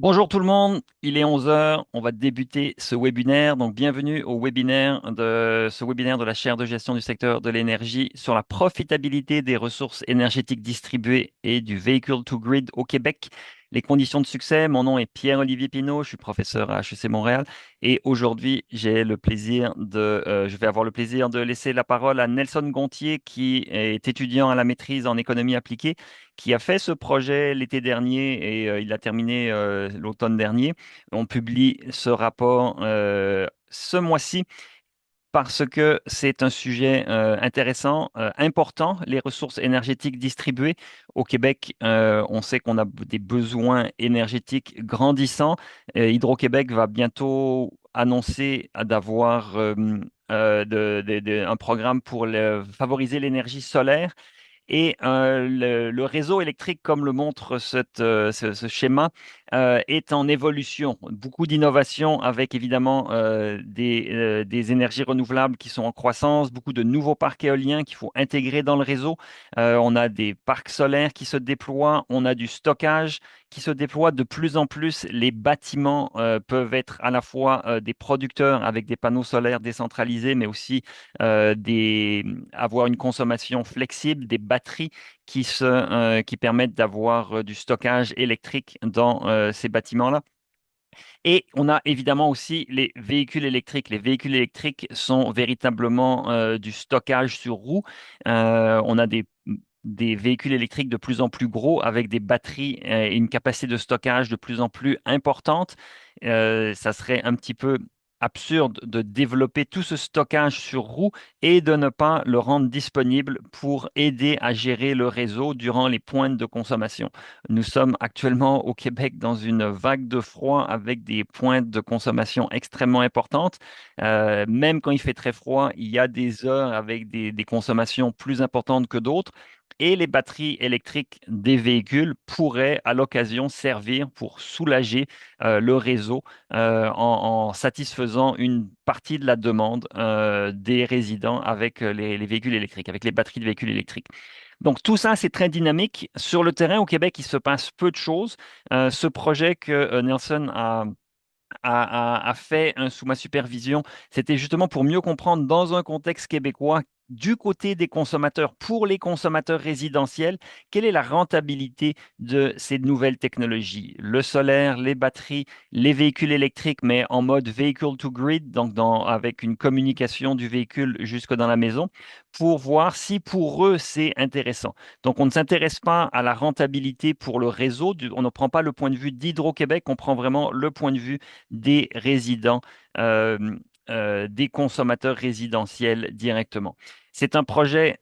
Bonjour tout le monde, il est 11 heures, on va débuter ce webinaire. Donc bienvenue au webinaire de la chaire de gestion du secteur de l'énergie sur la profitabilité des ressources énergétiques distribuées et du vehicle to grid au Québec. Les conditions de succès, mon nom est Pierre-Olivier Pinault, je suis professeur à HEC Montréal et aujourd'hui je vais avoir le plaisir de laisser la parole à Nelson Gontier qui est étudiant à la maîtrise en économie appliquée qui a fait ce projet l'été dernier et il a terminé l'automne dernier. On publie ce rapport ce mois-ci parce que c'est un sujet intéressant, important, les ressources énergétiques distribuées. Au Québec, on sait qu'on a des besoins énergétiques grandissants. Hydro-Québec va bientôt annoncer d'avoir un programme pour favoriser l'énergie solaire. Et le réseau électrique, comme le montre ce schéma, est en évolution. Beaucoup d'innovations avec évidemment des énergies renouvelables qui sont en croissance, beaucoup de nouveaux parcs éoliens qu'il faut intégrer dans le réseau. On a des parcs solaires qui se déploient, on a du stockage qui se déploie de plus en plus. Les bâtiments peuvent être à la fois des producteurs avec des panneaux solaires décentralisés, mais aussi avoir une consommation flexible, des batteries qui permettent d'avoir du stockage électrique dans ces bâtiments-là. Et on a évidemment aussi les véhicules électriques. Les véhicules électriques sont véritablement du stockage sur roue. On a des véhicules électriques de plus en plus gros avec des batteries et une capacité de stockage de plus en plus importante. Ça serait un petit peu absurde de développer tout ce stockage sur roue et de ne pas le rendre disponible pour aider à gérer le réseau durant les pointes de consommation. Nous sommes actuellement au Québec dans une vague de froid avec des pointes de consommation extrêmement importantes. Même quand il fait très froid, il y a des heures avec des consommations plus importantes que d'autres. Et les batteries électriques des véhicules pourraient à l'occasion servir pour soulager le réseau en satisfaisant une partie de la demande des résidents avec les véhicules électriques, avec les batteries de véhicules électriques. Donc tout ça, c'est très dynamique. Sur le terrain, au Québec, il se passe peu de choses. Ce projet que Nelson a fait sous ma supervision, c'était justement pour mieux comprendre dans un contexte québécois, du côté des consommateurs, pour les consommateurs résidentiels, quelle est la rentabilité de ces nouvelles technologies? Le solaire, les batteries, les véhicules électriques, mais en mode vehicle to grid, donc avec une communication du véhicule jusque dans la maison, pour voir si pour eux c'est intéressant. Donc on ne s'intéresse pas à la rentabilité pour le réseau, on ne prend pas le point de vue d'Hydro-Québec, on prend vraiment le point de vue des résidents, euh, des consommateurs résidentiels directement. C'est un projet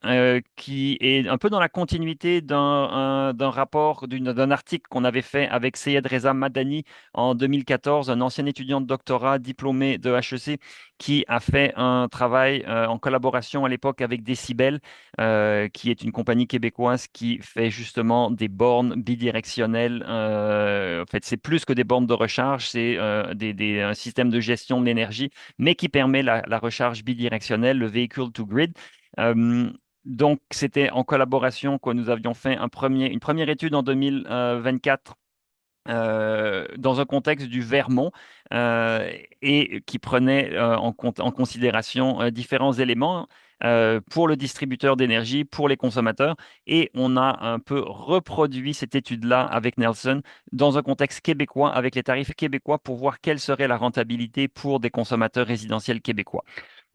qui est un peu dans la continuité d'un rapport, d'un article qu'on avait fait avec Seyed Reza Madani en 2014, un ancien étudiant de doctorat diplômé de HEC qui a fait un travail en collaboration à l'époque avec Decibel, qui est une compagnie québécoise qui fait justement des bornes bidirectionnelles. En fait, c'est plus que des bornes de recharge, c'est un système de gestion de l'énergie, mais qui permet la recharge bidirectionnelle, le vehicle to grid. Euh, donc, c'était en collaboration que nous avions fait une première étude en 2024 dans un contexte du Vermont et qui prenait en considération différents éléments pour le distributeur d'énergie, pour les consommateurs. Et on a un peu reproduit cette étude-là avec Nelson dans un contexte québécois, avec les tarifs québécois, pour voir quelle serait la rentabilité pour des consommateurs résidentiels québécois.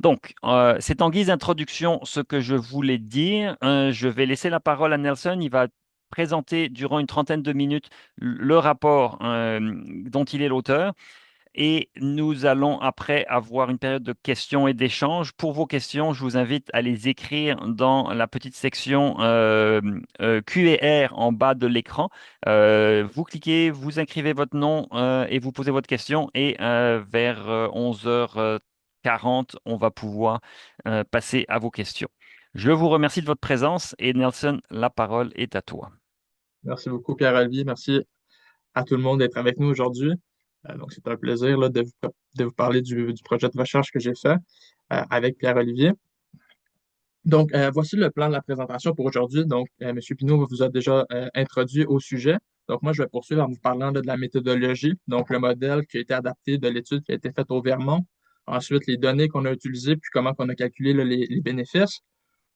Donc, c'est en guise d'introduction ce que je voulais dire. Je vais laisser la parole à Nelson. Il va présenter durant une trentaine de minutes le rapport dont il est l'auteur. Et nous allons après avoir une période de questions et d'échanges. Pour vos questions, je vous invite à les écrire dans la petite section Q&R en bas de l'écran. Vous cliquez, vous inscrivez votre nom et vous posez votre question. Et vers 11h40, on va pouvoir passer à vos questions. Je vous remercie de votre présence et Nelson, la parole est à toi. Merci beaucoup, Pierre-Olivier. Merci à tout le monde d'être avec nous aujourd'hui. Donc, c'est un plaisir là, de vous parler du projet de recherche que j'ai fait avec Pierre-Olivier. Donc, voici le plan de la présentation pour aujourd'hui. Donc, M. Pinault vous a déjà introduit au sujet. Donc, moi, je vais poursuivre en vous parlant là, de la méthodologie, donc le modèle qui a été adapté de l'étude qui a été faite au Vermont. Ensuite, les données qu'on a utilisées, puis comment on a calculé là, les bénéfices.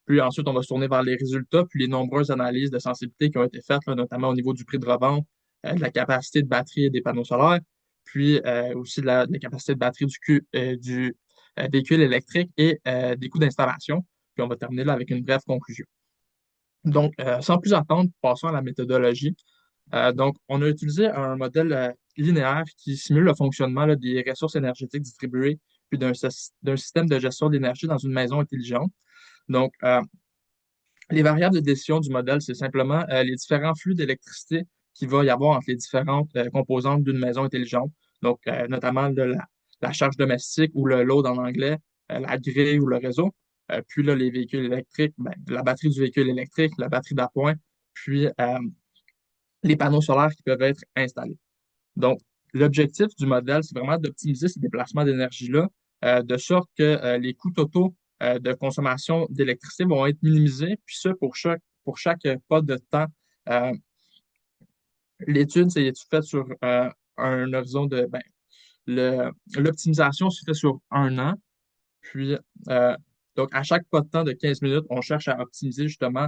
Puis ensuite, on va se tourner vers les résultats, puis les nombreuses analyses de sensibilité qui ont été faites, là, notamment au niveau du prix de revente, de la capacité de batterie des panneaux solaires, puis aussi de la capacité de batterie du véhicule électrique et des coûts d'installation. Puis on va terminer là avec une brève conclusion. Donc, sans plus attendre, passons à la méthodologie. Donc, on a utilisé un modèle linéaire qui simule le fonctionnement là, des ressources énergétiques distribuées, puis d'un système de gestion d'énergie dans une maison intelligente. Donc, les variables de décision du modèle, c'est simplement les différents flux d'électricité qu'il va y avoir entre les différentes composantes d'une maison intelligente. Donc, notamment la charge domestique ou le load en anglais, la grille ou le réseau. Puis là, les véhicules électriques, ben, la batterie du véhicule électrique, la batterie d'appoint, puis les panneaux solaires qui peuvent être installés. Donc, l'objectif du modèle, c'est vraiment d'optimiser ces déplacements d'énergie-là, de sorte que les coûts totaux de consommation d'électricité vont être minimisés, puis ça, pour chaque pas de temps. Euh, L'étude, c'est faite sur un horizon de, l'optimisation se fait sur un an, puis euh, donc à chaque pas de temps de 15 minutes, on cherche à optimiser justement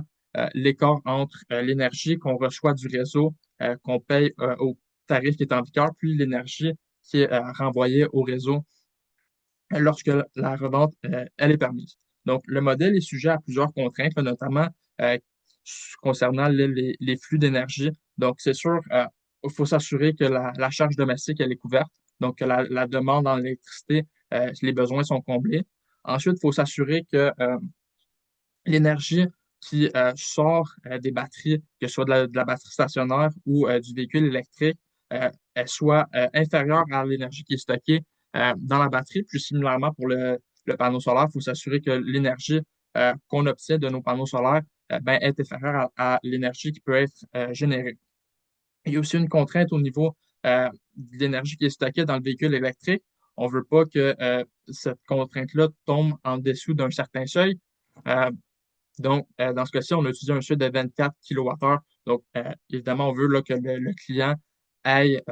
l'écart entre l'énergie qu'on reçoit du réseau, qu'on paye au tarif qui est en vigueur, puis l'énergie qui est renvoyée au réseau lorsque la revente, elle est permise. Donc, le modèle est sujet à plusieurs contraintes, là, notamment euh, concernant les flux d'énergie. Donc, c'est sûr, il faut s'assurer que la charge domestique, elle est couverte, donc que la demande en électricité, les besoins sont comblés. Ensuite, il faut s'assurer que l'énergie qui sort des batteries, que ce soit de la batterie stationnaire ou du véhicule électrique, elle soit inférieure à l'énergie qui est stockée dans la batterie. Puis similairement pour le panneau solaire, il faut s'assurer que l'énergie qu'on obtient de nos panneaux solaires ben, est inférieure à l'énergie qui peut être générée. Il y a aussi une contrainte au niveau de l'énergie qui est stockée dans le véhicule électrique. On ne veut pas que cette contrainte-là tombe en dessous d'un certain seuil. Euh, donc, dans ce cas-ci, on a utilisé un seuil de 24 kWh. Donc, évidemment, on veut là, que le client ait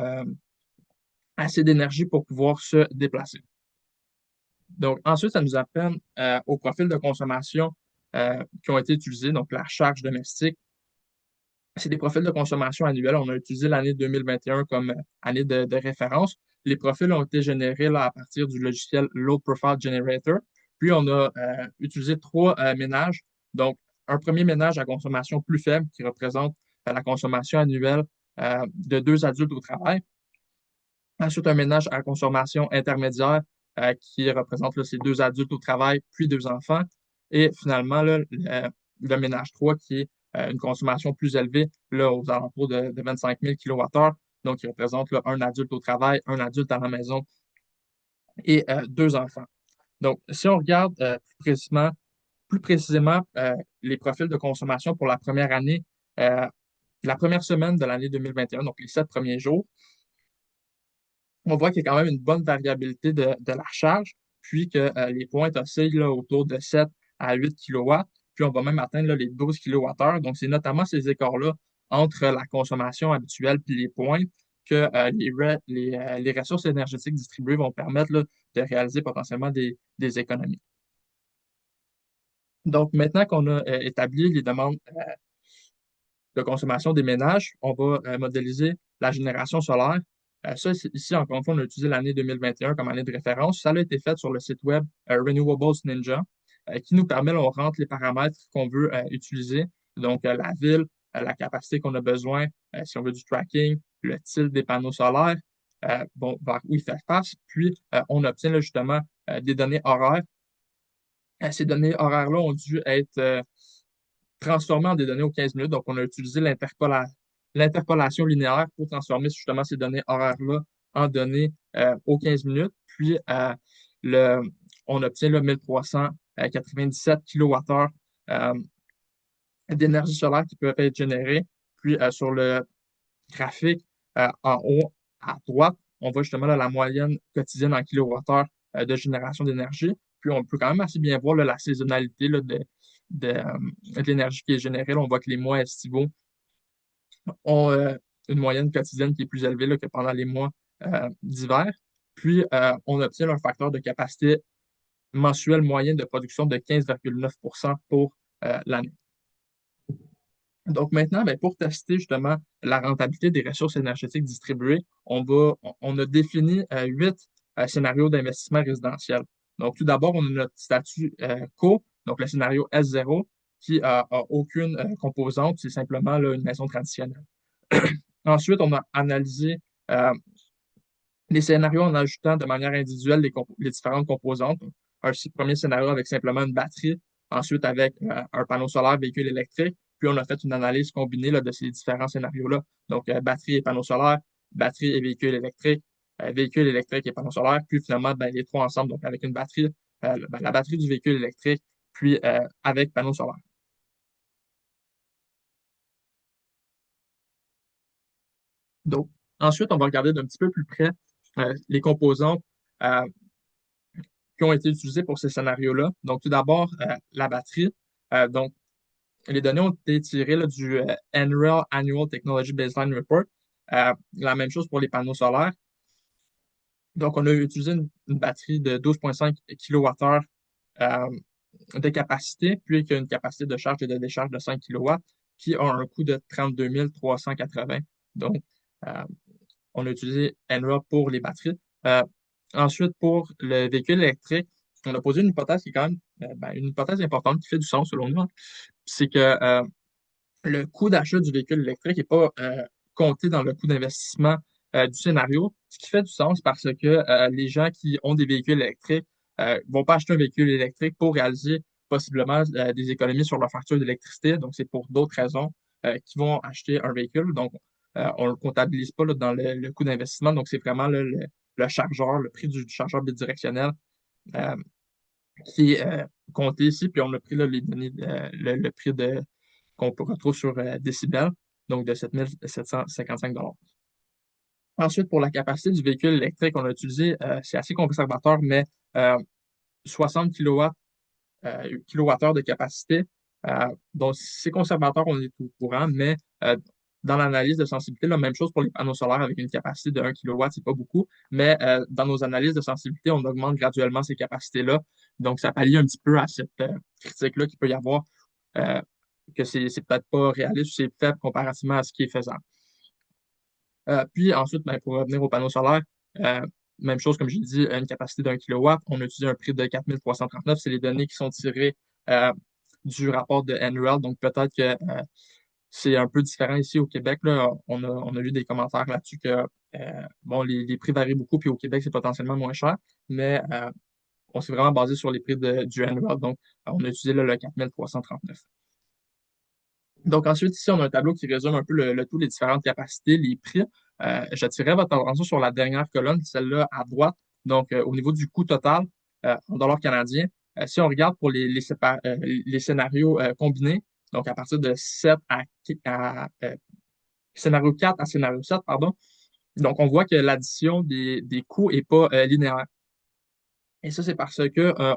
assez d'énergie pour pouvoir se déplacer. Donc, ensuite, ça nous amène au profil de consommation qui ont été utilisés, donc la charge domestique. C'est des profils de consommation annuels. On a utilisé l'année 2021 comme année de référence. Les profils ont été générés là, à partir du logiciel Load Profile Generator. Puis, on a utilisé trois ménages. Donc, un premier ménage à consommation plus faible qui représente la consommation annuelle de deux adultes au travail. Ensuite, un ménage à consommation intermédiaire qui représente là, ces deux adultes au travail, puis deux enfants. Et finalement, là, le ménage 3 qui est une consommation plus élevée, là, aux alentours de 25 000 kWh, donc qui représente là, un adulte au travail, un adulte à la maison et deux enfants. Donc, si on regarde plus précisément les profils de consommation pour la première année, euh, la première semaine de l'année 2021, donc les 7 premiers jours, on voit qu'il y a quand même une bonne variabilité de la charge, puis que les pointes oscillent là, autour de 7 à 8 kW, puis on va même atteindre là, les 12 kWh. Donc, c'est notamment ces écarts-là entre la consommation habituelle et les pointes que les ressources énergétiques distribuées vont permettre là, de réaliser potentiellement des économies. Donc, maintenant qu'on a établi les demandes de consommation des ménages, on va modéliser la génération solaire. Ça, ici, encore une fois, on a utilisé l'année 2021 comme année de référence. Ça a été fait sur le site web Renewables Ninja, qui nous permet, là, on rentre les paramètres qu'on veut utiliser, donc la ville, la capacité qu'on a besoin, si on veut du tracking, le titre des panneaux solaires, bon, vers où il fait face, puis on obtient là, justement des données horaires. Ces données horaires-là ont dû être transformées en des données aux 15 minutes. Donc, on a utilisé l'interpolation linéaire pour transformer justement ces données horaires-là en données aux 15 minutes. Puis, le, on obtient le 1397 kWh d'énergie solaire qui peut être générée. Puis, sur le graphique en haut à droite, on voit justement là, la moyenne quotidienne en kilowattheure de génération d'énergie. Puis on peut quand même assez bien voir là, la saisonnalité là, de l'énergie qui est générée. Là, on voit que les mois estivaux ont une moyenne quotidienne qui est plus élevée là, que pendant les mois d'hiver. Puis, on obtient un facteur de capacité mensuel moyen de production de 15,9 pour l'année. Donc maintenant, ben, pour tester justement la rentabilité des ressources énergétiques distribuées, on a défini 8 scénarios d'investissement résidentiel. Donc tout d'abord, on a notre statut co, donc le scénario S0, qui a aucune composante, c'est simplement là, une maison traditionnelle. Ensuite, on a analysé les scénarios en ajoutant de manière individuelle les différentes composantes. Un premier scénario avec simplement une batterie, ensuite avec un panneau solaire, véhicule électrique, puis on a fait une analyse combinée là, de ces différents scénarios-là. Donc, batterie et panneau solaire, batterie et véhicule électrique et panneau solaire, puis finalement, ben, les trois ensemble, donc avec une batterie, ben, la batterie du véhicule électrique, puis avec panneau solaire. Donc, ensuite, on va regarder d'un petit peu plus près les composantes euh, qui ont été utilisés pour ces scénarios-là. Donc, tout d'abord, la batterie. Donc, les données ont été tirées là, du NREL Annual Technology Baseline Report. La même chose pour les panneaux solaires. Donc, on a utilisé une batterie de 12,5 kWh de capacité, puis qui a une capacité de charge et de décharge de 5 kW, qui a un coût de 32 380. Donc, euh, on a utilisé NREL pour les batteries. Ensuite, pour le véhicule électrique, on a posé une hypothèse qui est quand même ben, une hypothèse importante qui fait du sens selon nous, hein. C'est que le coût d'achat du véhicule électrique n'est pas compté dans le coût d'investissement du scénario, ce qui fait du sens parce que les gens qui ont des véhicules électriques vont pas acheter un véhicule électrique pour réaliser possiblement des économies sur leur facture d'électricité. Donc, c'est pour d'autres raisons qu'ils vont acheter un véhicule. Donc, on ne le comptabilise pas là, dans le coût d'investissement. Donc, c'est vraiment le chargeur, le prix du chargeur bidirectionnel euh, qui est compté ici. Puis, on a pris là, les données, le prix qu'on retrouve sur Décibel, donc de 7 755. Ensuite, pour la capacité du véhicule électrique, on a utilisé, c'est assez conservateur, mais euh, 60 kWh de capacité. Donc, c'est conservateur, on est au courant, mais dans l'analyse de sensibilité, la même chose pour les panneaux solaires avec une capacité de 1 kW, c'est pas beaucoup, mais dans nos analyses de sensibilité, on augmente graduellement ces capacités-là. Donc, ça pallie un petit peu à cette critique-là qu'il peut y avoir, euh, que c'est peut-être pas réaliste ou c'est faible comparativement à ce qui est faisable. Puis ensuite, ben, pour revenir aux panneaux solaires, euh, même chose, comme j'ai dit, une capacité d'un kilowatt. On a utilisé un prix de 4339. C'est les données qui sont tirées euh, du rapport de NREL. Donc peut-être que c'est un peu différent ici au Québec. Là. On a vu des commentaires là-dessus que bon, les prix varient beaucoup, puis au Québec, c'est potentiellement moins cher. Mais on s'est vraiment basé sur les prix du NREL. Donc, on a utilisé là, le 4339. Donc ensuite, ici, on a un tableau qui résume un peu le tout, les différentes capacités, les prix. J'attirerai votre attention sur la dernière colonne, celle-là à droite. Donc, au niveau du coût total en dollars canadiens, si on regarde pour les scénarios combinés, donc à partir de 7 scénario 4 à scénario 7, pardon, donc on voit que l'addition des coûts n'est pas linéaire. Et ça, c'est parce que euh,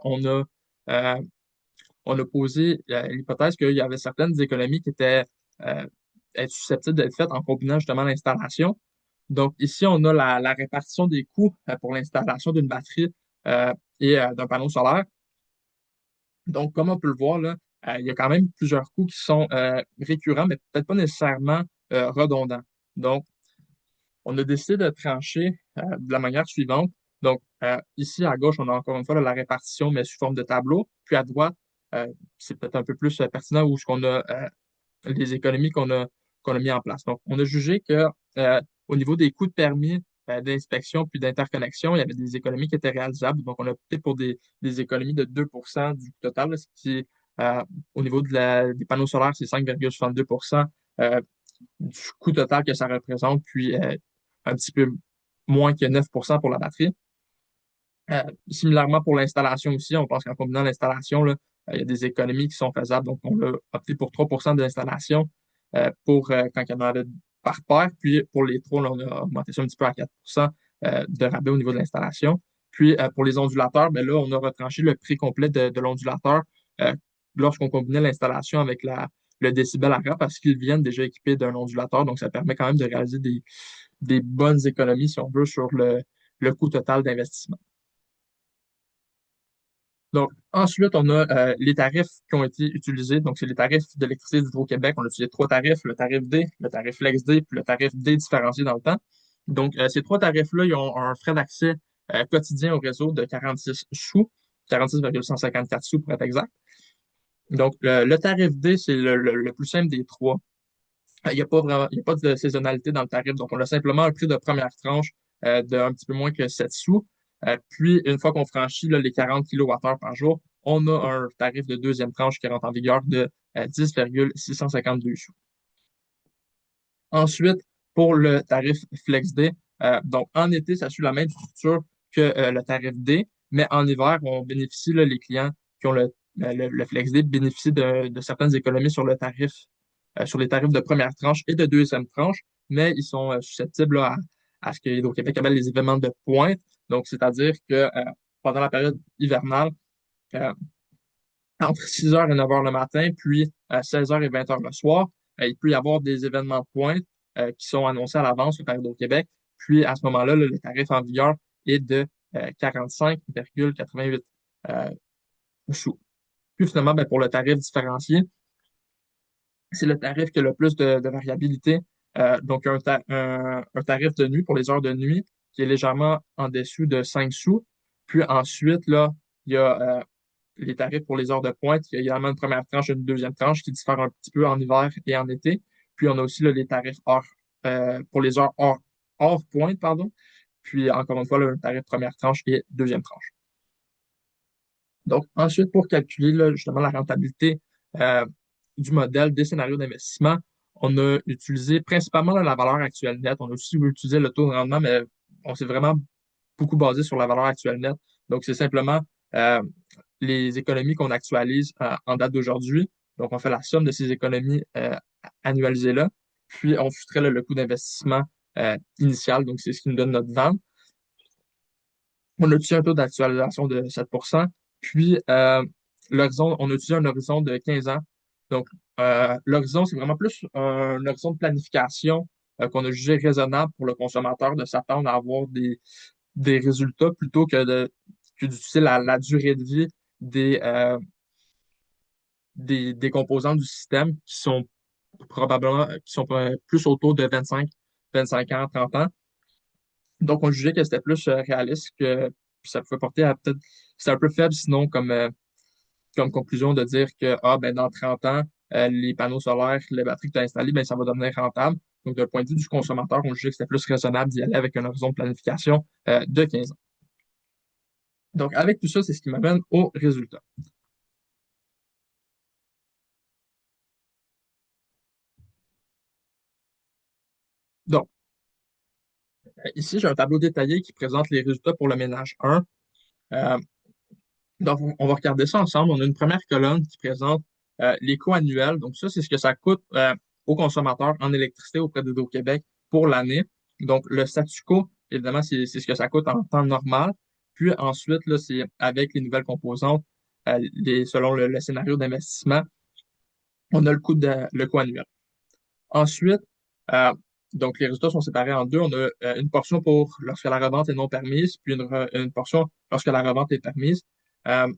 on a posé l'hypothèse qu'il y avait certaines économies qui étaient euh, être susceptibles d'être faites en combinant justement l'installation. Donc ici, on a la répartition des coûts pour l'installation d'une batterie et d'un panneau solaire. Donc, comme on peut le voir, là, il y a quand même plusieurs coûts qui sont récurrents, mais peut-être pas nécessairement redondants. Donc, on a décidé de trancher de la manière suivante. Donc, ici à gauche, on a encore une fois là, la répartition, mais sous forme de tableau. Puis à droite, euh, c'est peut-être un peu plus pertinent où ce qu'on a les économies qu'on a mis en place. Donc, on a jugé que au niveau des coûts de permis d'inspection puis d'interconnexion, il y avait des économies qui étaient réalisables. Donc, on a opté pour des économies de 2% du coût total, là, ce qui, euh, au niveau des panneaux solaires, c'est 5,62% euh, du coût total que ça représente, puis un petit peu moins que 9% pour la batterie. Similairement pour l'installation aussi, on pense qu'en combinant l'installation, là, il y a des économies qui sont faisables. Donc, on a opté pour 3% de l'installation pour quand il y en avait par paire. Puis pour les trois, là, on a augmenté ça un petit peu à 4% de rabais au niveau de l'installation. Puis pour les ondulateurs, ben là, on a retranché le prix complet de l'ondulateur lorsqu'on combinait l'installation avec le décibel arrêt parce qu'ils viennent déjà équipés d'un ondulateur. Donc, ça permet quand même de réaliser des bonnes économies, si on veut, sur le coût total d'investissement. Donc, ensuite, on a les tarifs qui ont été utilisés. Donc, c'est les tarifs d'électricité d'Hydro-Québec. On a utilisé trois tarifs, le tarif D, le tarif Flex D, puis le tarif D différencié dans le temps. Donc, ces trois tarifs-là, ils ont un frais d'accès quotidien au réseau de 46 sous, 46,154 sous pour être exact. Donc, le tarif D, c'est le plus simple des trois. Il n'y a pas vraiment, il y a pas de saisonnalité dans le tarif. Donc, on a simplement un prix de première tranche de un petit peu moins que 7 sous. Puis, une fois qu'on franchit là, les 40 kWh par jour, on a un tarif de deuxième tranche qui rentre en vigueur de 10,652 sous. Ensuite, pour le tarif FlexD, donc en été, ça suit la même structure que le tarif D, mais en hiver, on bénéficie, là, les clients qui ont le FlexD bénéficient de certaines économies sur le tarif, sur les tarifs de première tranche et de deuxième tranche, mais ils sont susceptibles là, à ce que Hydro-Québec appelle les événements de pointe. Donc, c'est-à-dire que pendant la période hivernale, euh, entre 6 heures et 9 heures le matin, puis 16 heures et 20 heures le soir. Il peut y avoir des événements de pointe qui sont annoncés à l'avance par Hydro-Québec. Puis à ce moment-là, le tarif en vigueur est de 45,88 euh, sous. Puis finalement, ben, pour le tarif différencié, c'est le tarif qui a le plus de variabilité. Donc un tarif de nuit pour les heures de nuit qui est légèrement en dessous de 5 sous. Puis ensuite, là, il y a les tarifs pour les heures de pointe. Il y a également une première tranche et une deuxième tranche qui diffèrent un petit peu en hiver et en été. Puis on a aussi là, les tarifs pour les heures hors pointe, pardon. Puis encore une fois, là, un tarif première tranche et deuxième tranche. Donc ensuite, pour calculer là, justement la rentabilité euh, du modèle des scénarios d'investissement, on a utilisé principalement là, la valeur actuelle nette. On a aussi utilisé le taux de rendement, mais on s'est vraiment beaucoup basé sur la valeur actuelle nette. Donc, c'est simplement euh, les économies qu'on actualise en date d'aujourd'hui. Donc, on fait la somme de ces économies annualisées-là, puis on filtrait le coût d'investissement initial. Donc, c'est ce qui nous donne notre vente. On a utilisé un taux d'actualisation de 7%. Puis, l'horizon, on a utilisé un horizon de 15 ans. Donc, l'horizon, c'est vraiment plus un horizon de planification qu'on a jugé raisonnable pour le consommateur de s'attendre à avoir des résultats plutôt que d'utiliser la durée de vie des, euh, des composants du système qui sont probablement qui sont plus autour de 25 ans, 30 ans. Donc, on jugeait que c'était plus réaliste que ça pouvait porter à peut-être, c'est un peu faible sinon comme conclusion de dire que ben, dans 30 ans, les panneaux solaires, les batteries que tu as installées, ben, ça va devenir rentable. Donc, d'un point de vue du consommateur, on jugeait que c'était plus raisonnable d'y aller avec un horizon de planification de 15 ans. Donc, avec tout ça, c'est ce qui m'amène au résultat. Donc, ici, j'ai un tableau détaillé qui présente les résultats pour le ménage 1. Euh, donc, on va regarder ça ensemble. On a une première colonne qui présente les coûts annuels. Donc, ça, c'est ce que ça coûte aux consommateurs en électricité auprès d'Hydro-Québec pour l'année. Donc, le statu quo, évidemment, c'est ce que ça coûte en temps normal. Puis ensuite, là, c'est avec les nouvelles composantes, selon le scénario d'investissement, on a le coût annuel. Ensuite, euh, donc les résultats sont séparés en deux. On a une portion pour lorsque la revente est non permise, puis une portion lorsque la revente est permise. Euh,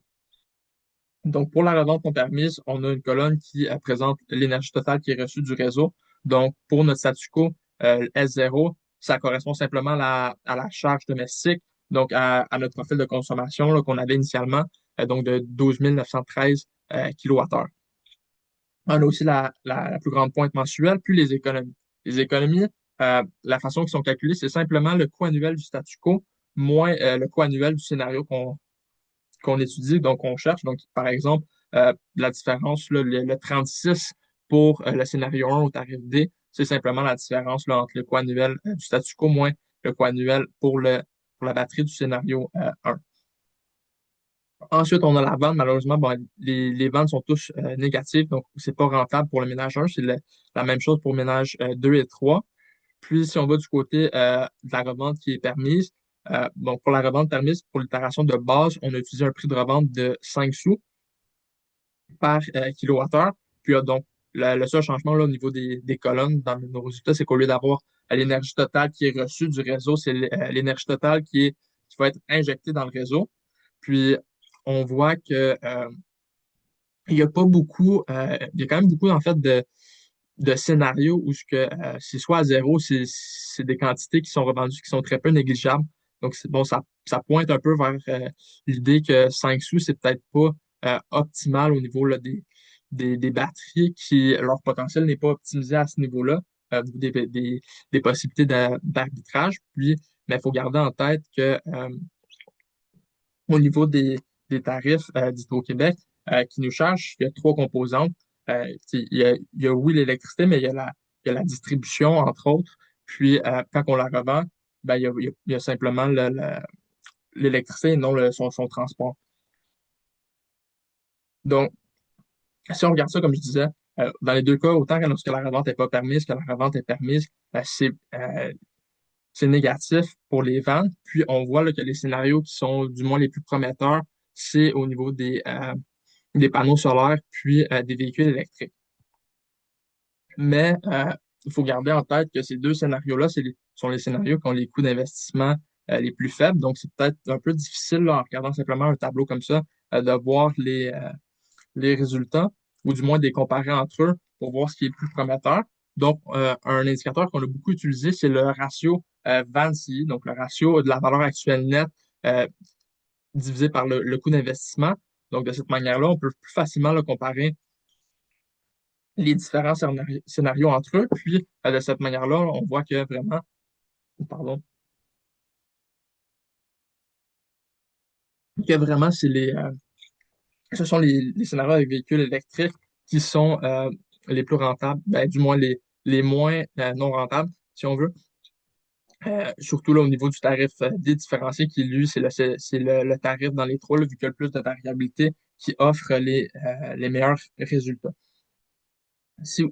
donc pour la revente non permise, on a une colonne qui présente l'énergie totale qui est reçue du réseau. Donc pour notre statu quo S0, ça correspond simplement à la charge domestique, donc à notre profil de consommation là, qu'on avait initialement, donc de 12 913 kWh. On a aussi la plus grande pointe mensuelle, puis les économies. Les économies, la façon qu'ils sont calculées, c'est simplement le coût annuel du statu quo moins le coût annuel du scénario qu'on étudie, donc qu'on cherche. Donc, par exemple, la différence, là, le 36 pour le scénario 1 au tarif D, c'est simplement la différence là, entre le coût annuel du statu quo moins le coût annuel pour la batterie du scénario 1. Ensuite, on a la vente. Malheureusement, bon, les ventes sont tous négatives, donc c'est pas rentable pour le ménage 1. C'est la même chose pour le ménage 2 et 3. Puis, si on va du côté de la revente qui est permise, donc pour la revente permise, pour l'itération de base, on a utilisé un prix de revente de 5 sous par kilowattheure. Puis, donc, le seul changement là, au niveau des colonnes dans nos résultats, c'est qu'au lieu d'avoir l'énergie totale qui est reçue du réseau, c'est l'énergie totale qui va être injectée dans le réseau. Puis, on voit que il y a pas beaucoup, il y a quand même beaucoup en fait de scénarios où c'est soit à zéro, c'est des quantités qui sont revendues qui sont très peu négligeables. Donc, bon, ça pointe un peu vers l'idée que 5 sous, c'est peut-être pas optimal au niveau là, des batteries qui, leur potentiel n'est pas optimisé à ce niveau-là, des possibilités d'arbitrage. Puis, mais il faut garder en tête que au niveau des tarifs d'Hydro-Québec qui nous chargent, il y a trois composantes. Il y a oui l'électricité, mais il y a la distribution, entre autres. Puis quand on la revend, ben, il y a simplement l'électricité et non son transport. Donc, si on regarde ça, comme je disais, dans les deux cas, autant que lorsque la revente n'est pas permise que la revente est permise, c'est négatif pour les ventes. Puis on voit là, que les scénarios qui sont du moins les plus prometteurs, c'est au niveau des panneaux solaires, puis des véhicules électriques. Mais il faut garder en tête que ces deux scénarios-là, sont les scénarios qui ont les coûts d'investissement les plus faibles. Donc, c'est peut-être un peu difficile, là, en regardant simplement un tableau comme ça, de voir les résultats, ou du moins de les comparer entre eux pour voir ce qui est le plus prometteur. Donc, un indicateur qu'on a beaucoup utilisé, c'est le ratio VANCI, donc le ratio de la valeur actuelle nette euh, divisé par le coût d'investissement. Donc, de cette manière-là, on peut plus facilement là, comparer les différents scénarios entre eux. Puis, de cette manière-là, on voit que vraiment, pardon, que vraiment, ce sont les scénarios avec véhicules électriques qui sont les plus rentables, ben, du moins les moins non rentables, si on veut. Surtout là, au niveau du tarif dédifférencié, qui lui, c'est le tarif dans les trois, là, vu qu'il y a le plus de variabilité, qui offre les meilleurs résultats. Si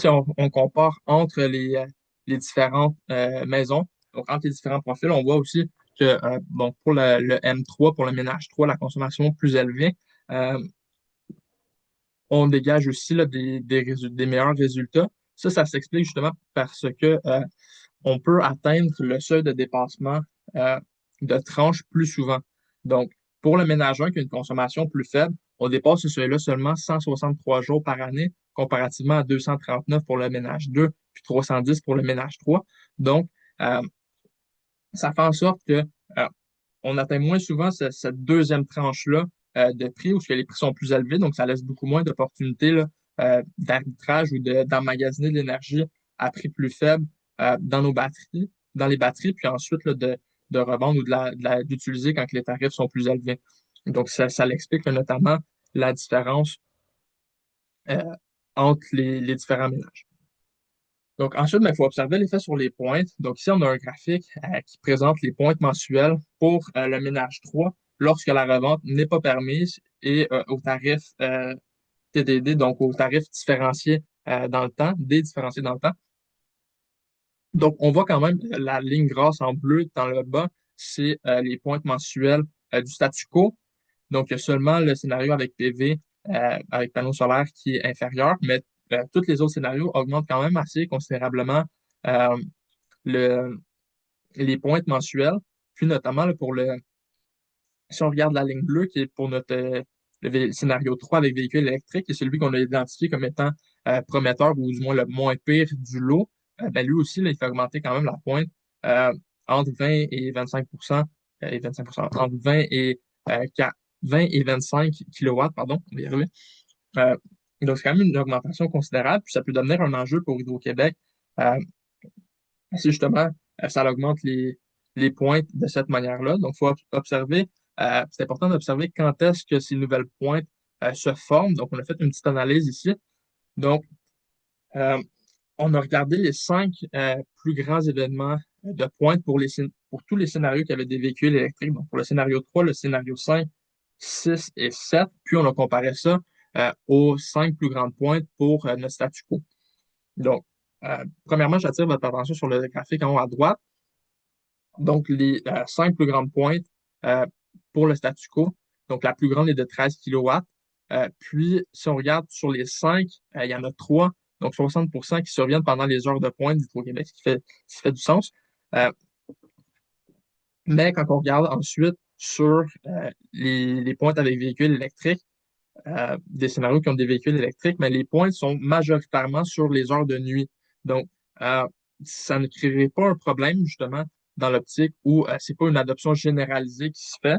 on compare entre les différentes maisons, donc entre les différents profils, on voit aussi que bon, pour le M3, pour le ménage 3, la consommation plus élevée, euh, on dégage aussi là, des meilleurs résultats. Ça s'explique justement parce que on peut atteindre le seuil de dépassement euh, de tranche plus souvent. Donc, pour le ménage 1 qui a une consommation plus faible, on dépasse ce seuil-là seulement 163 jours par année, comparativement à 239 pour le ménage 2, puis 310 pour le ménage 3. Donc, euh, ça fait en sorte que on atteint moins souvent cette deuxième tranche-là de prix où les prix sont plus élevés, donc ça laisse beaucoup moins d'opportunités là, d'arbitrage ou d'emmagasiner de l'énergie à prix plus faible dans nos batteries, dans les batteries, puis ensuite là, de revendre ou d'utiliser quand les tarifs sont plus élevés. Donc, ça l'explique notamment la différence euh, entre les différents ménages. Donc, ensuite, il faut observer l'effet sur les pointes. Donc, ici, on a un graphique qui présente les pointes mensuelles pour le ménage 3 lorsque la revente n'est pas permise et au tarif TDD, donc au tarif différencié dans le temps, dédifférencié dans le temps. Donc, on voit quand même la ligne grasse en bleu dans le bas, c'est les pointes mensuelles du statu quo. Donc, il y a seulement le scénario avec PV, avec panneau solaire qui est inférieur, mais tous les autres scénarios augmentent quand même assez considérablement euh, le, les pointes mensuelles. Puis notamment là, si on regarde la ligne bleue qui est pour notre scénario 3 avec véhicule électrique, et celui qu'on a identifié comme étant prometteur ou du moins le moins pire du lot, ben, lui aussi, là, il fait augmenter quand même la pointe euh, entre 20 et 25 et 25 entre 20 et, 20 et 25 kilowatts, pardon, on va y arriver. Euh, donc, c'est quand même une augmentation considérable, puis ça peut devenir un enjeu pour Hydro-Québec. Euh, c'est justement, ça augmente les pointes de cette manière-là. Donc, il faut observer, c'est important d'observer quand est-ce que ces nouvelles pointes se forment. Donc, on a fait une petite analyse ici. Donc, euh, on a regardé les cinq plus grands événements de pointe pour tous les scénarios qui avaient des véhicules électriques. Donc, pour le scénario 3, le scénario 5, 6 et 7. Puis, on a comparé ça aux cinq plus grandes pointes pour notre statu quo. Donc, premièrement, j'attire votre attention sur le graphique en haut à droite. Donc, les cinq plus grandes pointes euh, pour le statu quo. Donc, la plus grande est de 13 kilowatts. Puis, si on regarde sur les 5, il y en a 3, donc 60% qui surviennent pendant les heures de pointe d'Hydro-Québec, ce qui fait du sens. Euh, mais quand on regarde ensuite sur les pointes avec véhicules électriques, des scénarios qui ont des véhicules électriques, mais les pointes sont majoritairement sur les heures de nuit. Donc, euh, ça ne créerait pas un problème, justement, dans l'optique où c'est pas une adoption généralisée qui se fait.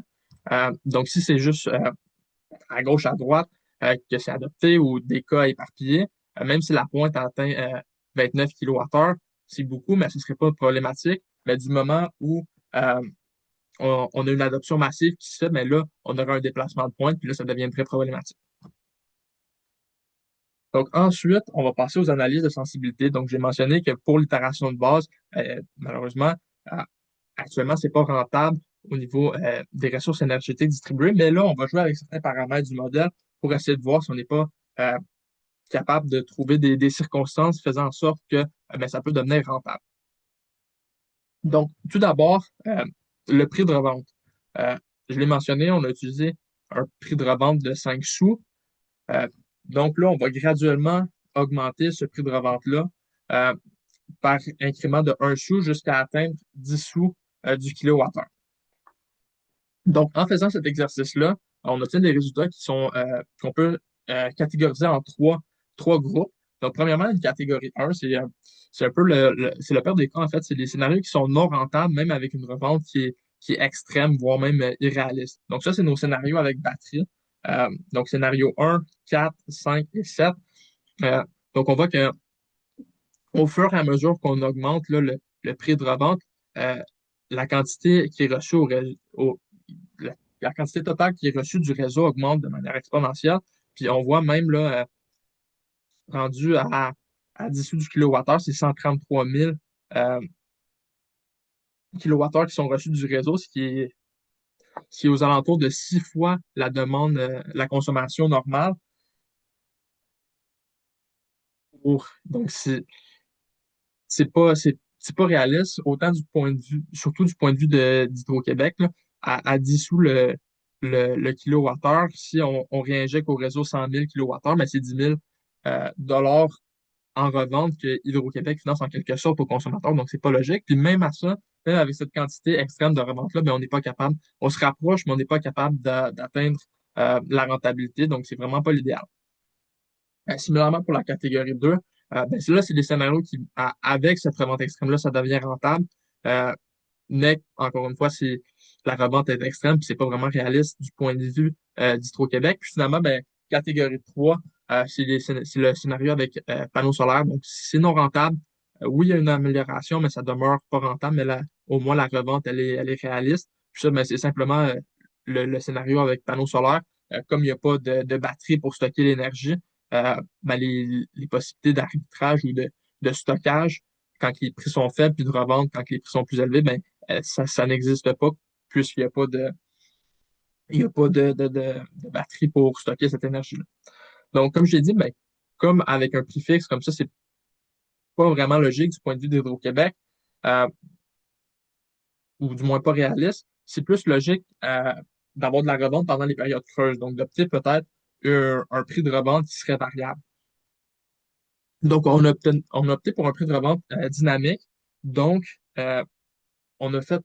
Donc, si c'est juste à gauche, à droite, que c'est adopté ou des cas éparpillés, même si la pointe atteint 29 kWh, c'est beaucoup, mais ce ne serait pas problématique. Mais du moment où euh, on a une adoption massive qui se fait, mais là, on aura un déplacement de pointe, puis là, ça devient très problématique. Donc, ensuite, on va passer aux analyses de sensibilité. Donc, j'ai mentionné que pour l'itération de base, malheureusement, euh, actuellement, c'est pas rentable au niveau des ressources énergétiques distribuées, mais là, on va jouer avec certains paramètres du modèle pour essayer de voir si on n'est pas euh, capable de trouver des circonstances faisant en sorte que ben, ça peut devenir rentable. Donc, tout d'abord, le prix de revente. Euh, je l'ai mentionné, on a utilisé un prix de revente de 5 sous. Euh, donc là, on va graduellement augmenter ce prix de revente-là euh, par incrément de 1 sou jusqu'à atteindre 10 sous du kilowattheure. Donc, en faisant cet exercice-là, on obtient des résultats qu'on peut catégoriser en trois groupes. Donc, premièrement, une catégorie 1, c'est un peu c'est le pire des cas, en fait. C'est des scénarios qui sont non rentables, même avec une revente qui est extrême, voire même irréaliste. Donc, ça, c'est nos scénarios avec batterie. Donc, scénario 1, 4, 5 et 7. Euh, donc, on voit que au fur et à mesure qu'on augmente là, le prix de revente, euh, la quantité qui est reçue la quantité totale qui est reçue du réseau augmente de manière exponentielle. Puis on voit même là, rendu à 10 sous du kilowattheure, c'est 133 000 euh, kilowattheures qui sont reçus du réseau, ce qui est aux alentours de 6 fois la demande, la consommation normale. Donc, c'est pas réaliste, autant du point de vue, surtout du point de vue d'Hydro-Québec, là, à 10 sous le kilowattheure. Si on réinjecte au réseau 100 000 kilowattheures, mais c'est 10 000 dollars en revente que Hydro-Québec finance en quelque sorte aux consommateurs, donc c'est pas logique. Puis même à ça, même avec cette quantité extrême de revente-là, ben, on n'est pas capable, on se rapproche, mais on n'est pas capable d'atteindre la rentabilité, donc c'est vraiment pas l'idéal. Similairement pour la catégorie 2, ben, là, c'est des scénarios qui, avec cette revente extrême-là, ça devient rentable. Euh, mais, encore une fois, la revente est extrême, puis c'est pas vraiment réaliste du point de vue d'Hydro-Québec. Puis finalement, ben, catégorie 3, c'est le scénario avec panneaux solaires. Donc, c'est non rentable. Oui, il y a une amélioration, mais ça demeure pas rentable. Mais là, au moins, la revente, elle est réaliste. Puis ça, ben, c'est simplement le scénario avec panneaux solaires. Comme il n'y a pas de batterie pour stocker l'énergie, ben, les possibilités d'arbitrage ou de stockage quand les prix sont faibles, puis de revente quand les prix sont plus élevés, ben, ça n'existe pas puisqu'il n'y a pas de batterie pour stocker cette énergie-là. Donc, comme je l'ai dit, ben, comme avec un prix fixe, comme ça, c'est pas vraiment logique du point de vue d'Hydro-Québec, euh, ou du moins pas réaliste. C'est plus logique d'avoir de la revente pendant les périodes creuses. Donc, d'opter peut-être un prix de revente qui serait variable. Donc, on a opté pour un prix de revente dynamique. Donc, on a fait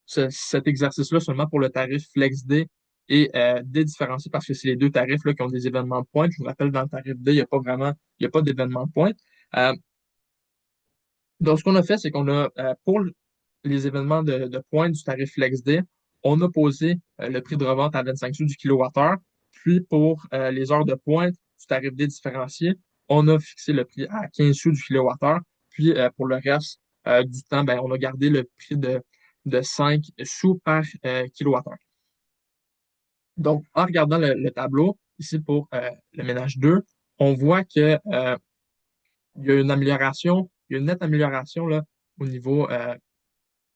cet exercice-là seulement pour le tarif FlexD et D parce que c'est les deux tarifs là, qui ont des événements de pointe. Je vous rappelle, dans le tarif D, il n'y a pas d'événement de pointe. Euh, donc, ce qu'on a fait, c'est qu'on a, pour les événements de pointe du tarif FlexD, on a posé le prix de revente à 25 sous du kilowattheure. Puis, pour les heures de pointe du tarif D différencié, on a fixé le prix à 15 sous du kilowattheure. Puis, pour le reste du temps, ben, on a gardé le prix de 5 sous par kilowattheure. Donc, en regardant le tableau, ici pour le ménage 2, on voit que il y a une amélioration, il y a une nette amélioration là, au niveau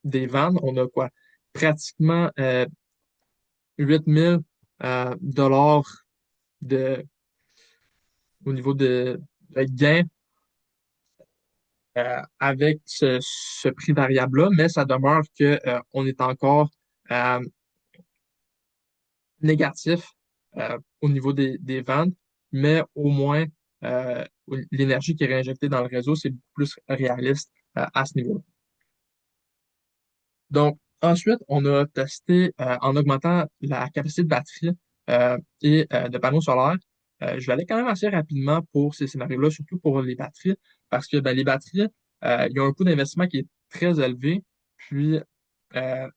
des vannes. On a quoi? Pratiquement 8 000 dollars de, au niveau de gain avec ce prix variable-là, mais ça demeure que on est encore euh, négatif au niveau des ventes, mais au moins euh, l'énergie qui est réinjectée dans le réseau, c'est beaucoup plus réaliste à ce niveau-là. Donc, ensuite, on a testé en augmentant la capacité de batterie et de panneaux solaires. Je vais aller quand même assez rapidement pour ces scénarios-là, surtout pour les batteries, parce que ben, les batteries, ils ont un coût d'investissement qui est très élevé. Puis, euh,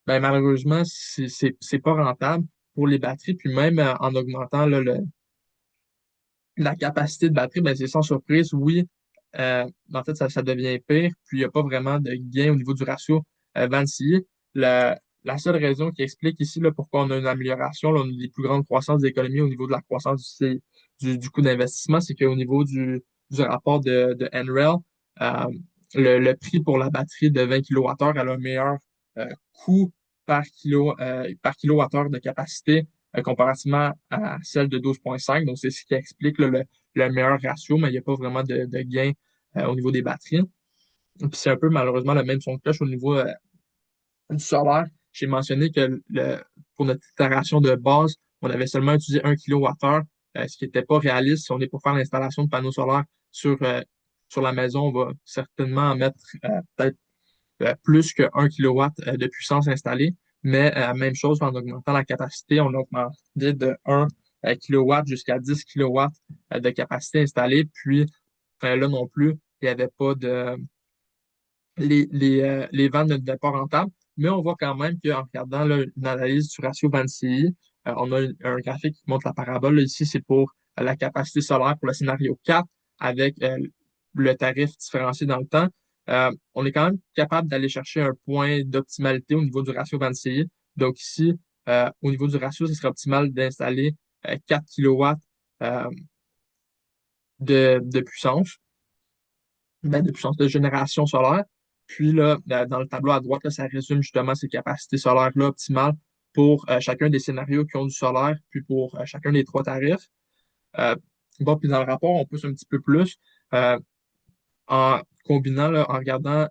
ben, malheureusement, c'est pas rentable pour les batteries. Puis même en augmentant là, la capacité de batterie, ben, c'est sans surprise, oui. En fait, ça devient pire. Puis, il n'y a pas vraiment de gain au niveau du ratio Vance-Scié. La seule raison qui explique ici là, pourquoi on a une amélioration, là, on a des plus grandes croissances d'économie au niveau de la croissance du coût d'investissement, c'est qu'au niveau du rapport de NREL, euh, le prix pour la batterie de 20 kWh elle a un meilleur coût par kilowattheure de capacité comparativement à celle de 12,5. Donc, c'est ce qui explique là, le meilleur ratio, mais il n'y a pas vraiment de gain au niveau des batteries. Puis c'est un peu malheureusement le même son de cloche au niveau du solaire. J'ai mentionné que pour notre itération de base, on avait seulement utilisé 1 kWh, ce qui n'était pas réaliste. Si on est pour faire l'installation de panneaux solaires sur la maison, on va certainement en mettre peut-être plus que 1 kW de puissance installée. Mais même chose en augmentant la capacité, on a augmenté de 1 kW jusqu'à 10 kW de capacité installée. Puis là non plus, il n'y avait pas de. Les ventes ne devenaient pas rentables. Mais on voit quand même qu'en regardant là, une analyse du ratio Vance-CI, on a un graphique qui montre la parabole. Là, ici, c'est pour la capacité solaire pour le scénario 4 avec le tarif différencié dans le temps. On est quand même capable d'aller chercher un point d'optimalité au niveau du ratio Vance-CI. Donc ici, au niveau du ratio, ce serait optimal d'installer 4 kW de puissance de puissance de génération solaire. Puis là, dans le tableau à droite, là, ça résume justement ces capacités solaires-là optimales pour chacun des scénarios qui ont du solaire, puis pour chacun des trois tarifs. Euh, bon, puis dans le rapport, on pousse un petit peu plus euh, en combinant, là, en regardant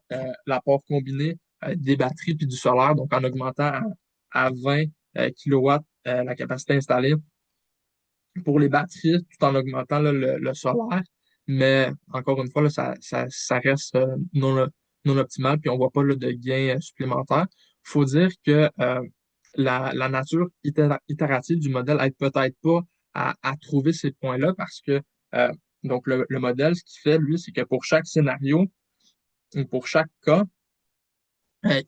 l'apport combiné des batteries puis du solaire, donc en augmentant à 20 kW la capacité installée pour les batteries tout en augmentant là, le solaire. Mais encore une fois, là, ça reste non optimal, puis on ne voit pas là, de gain supplémentaire. Il faut dire que la nature itérative du modèle aide peut-être pas à trouver ces points-là parce que donc le modèle, ce qu'il fait, lui, c'est que pour chaque scénario ou pour chaque cas,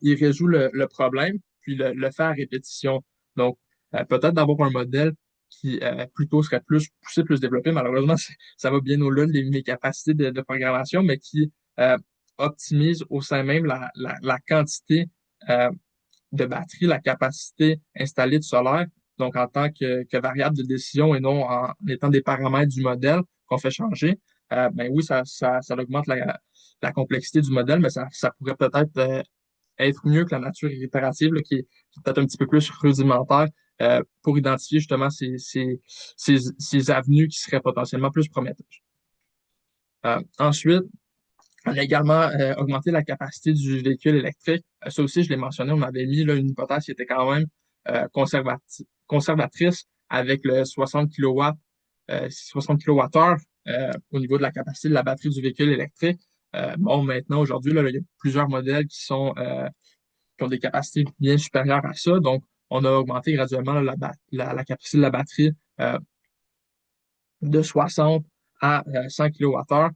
il résout le problème, puis le fait à répétition. Donc, peut-être d'avoir un modèle qui plutôt serait plus poussé, plus développé. Malheureusement, ça va bien au-delà de mes capacités de programmation, mais qui optimise au sein même la quantité euh, de batterie, la capacité installée de solaire, donc en tant que variable de décision et non en étant des paramètres du modèle qu'on fait changer. Ben oui, ça augmente la complexité du modèle, mais ça pourrait peut-être être mieux que la nature itérative, là, qui est peut-être un petit peu plus rudimentaire pour identifier justement ces avenues qui seraient potentiellement plus prometteuses. Ensuite, on a également augmenté la capacité du véhicule électrique. Ça aussi, je l'ai mentionné, on avait mis là, une hypothèse qui était quand même conservatrice avec le 60 kW, 60 kWh au niveau de la capacité de la batterie du véhicule électrique. Bon, maintenant, aujourd'hui, là, il y a plusieurs modèles qui ont des capacités bien supérieures à ça. Donc, on a augmenté graduellement là, la capacité de la batterie de 60 à 100 kWh.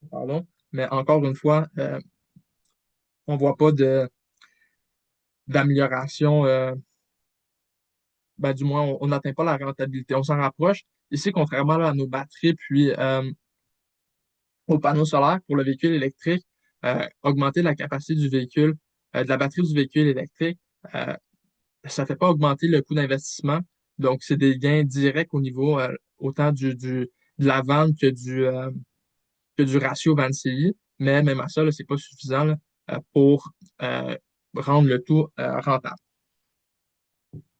Pardon. Mais encore une fois, on ne voit pas d'amélioration, ben, du moins, on n'atteint pas la rentabilité. On s'en rapproche. Ici, contrairement là, à nos batteries, puis aux panneaux solaires pour le véhicule électrique, augmenter la capacité du véhicule, de la batterie du véhicule électrique, euh, ça ne fait pas augmenter le coût d'investissement. Donc, c'est des gains directs au niveau autant de la vente que du ratio Vance-CI. Mais même à ça, ce n'est pas suffisant là, pour euh, rendre le tout rentable.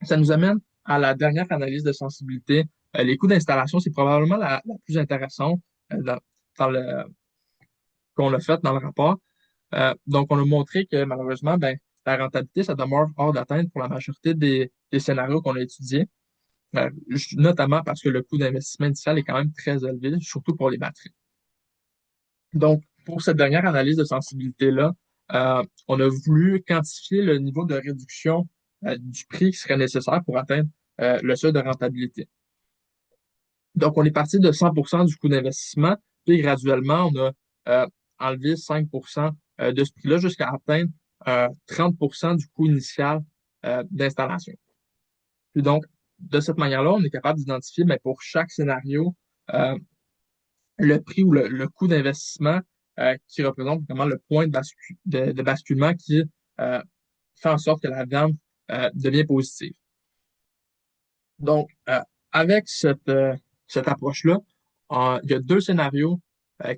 Ça nous amène à la dernière analyse de sensibilité. Les coûts d'installation, c'est probablement la plus intéressante dans le, qu'on a faite dans le rapport. Donc, on a montré que malheureusement, ben, la rentabilité, ça demeure hors d'atteinte pour la majorité des scénarios qu'on a étudiés. notamment parce que le coût d'investissement initial est quand même très élevé, surtout pour les batteries. Donc, pour cette dernière analyse de sensibilité-là, on a voulu quantifier le niveau de réduction du prix qui serait nécessaire pour atteindre le seuil de rentabilité. Donc, on est parti de 100% du coût d'investissement, puis graduellement, on a enlevé 5% de ce prix-là jusqu'à atteindre 30% du coût initial d'installation. Puis donc, de cette manière-là, on est capable d'identifier, mais pour chaque scénario, euh, le prix ou le coût d'investissement qui représente vraiment le point de basculement qui euh, fait en sorte que la vente devient positive. Donc, avec cette approche-là, il y a deux scénarios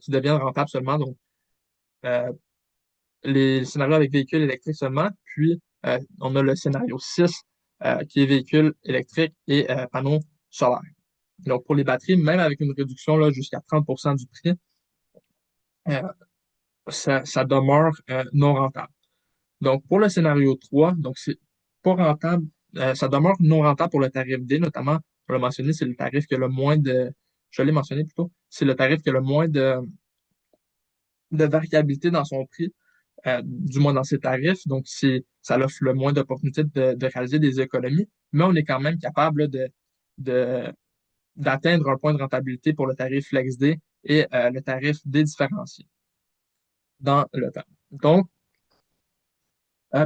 qui deviennent rentables seulement. Donc, euh, les scénarios avec véhicules électriques seulement, puis on a le scénario 6 qui est véhicules électriques et panneaux solaires. Donc, pour les batteries, même avec une réduction là, jusqu'à 30% du prix, euh, ça demeure non rentable. Donc, pour le scénario 3, donc c'est pas rentable, ça demeure non rentable pour le tarif D, notamment, pour le mentionner, c'est le tarif qui a le moins je l'ai mentionné plutôt, c'est le tarif qui a le moins de variabilité dans son prix, du moins dans ses tarifs. Donc, ça offre le moins d'opportunités de réaliser des économies, mais on est quand même capable là, de, d'atteindre un point de rentabilité pour le tarif FlexD et le tarif D différencié dans le temps. Donc,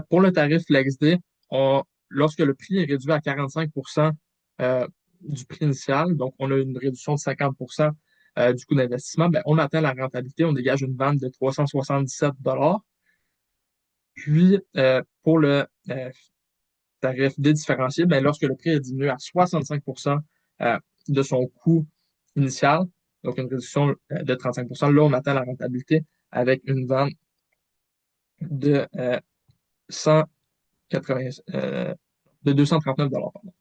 pour le tarif FlexD, lorsque le prix est réduit à 45% du prix initial, donc on a une réduction de 50% du coût d'investissement, ben, on atteint la rentabilité, on dégage une vente de 377 $. Puis, pour le tarif dédifférencié, ben, lorsque le prix est diminué à 65% de son coût initial, donc une réduction de 35%, là, on atteint la rentabilité avec une vente de 180, de 239 $. Pardon.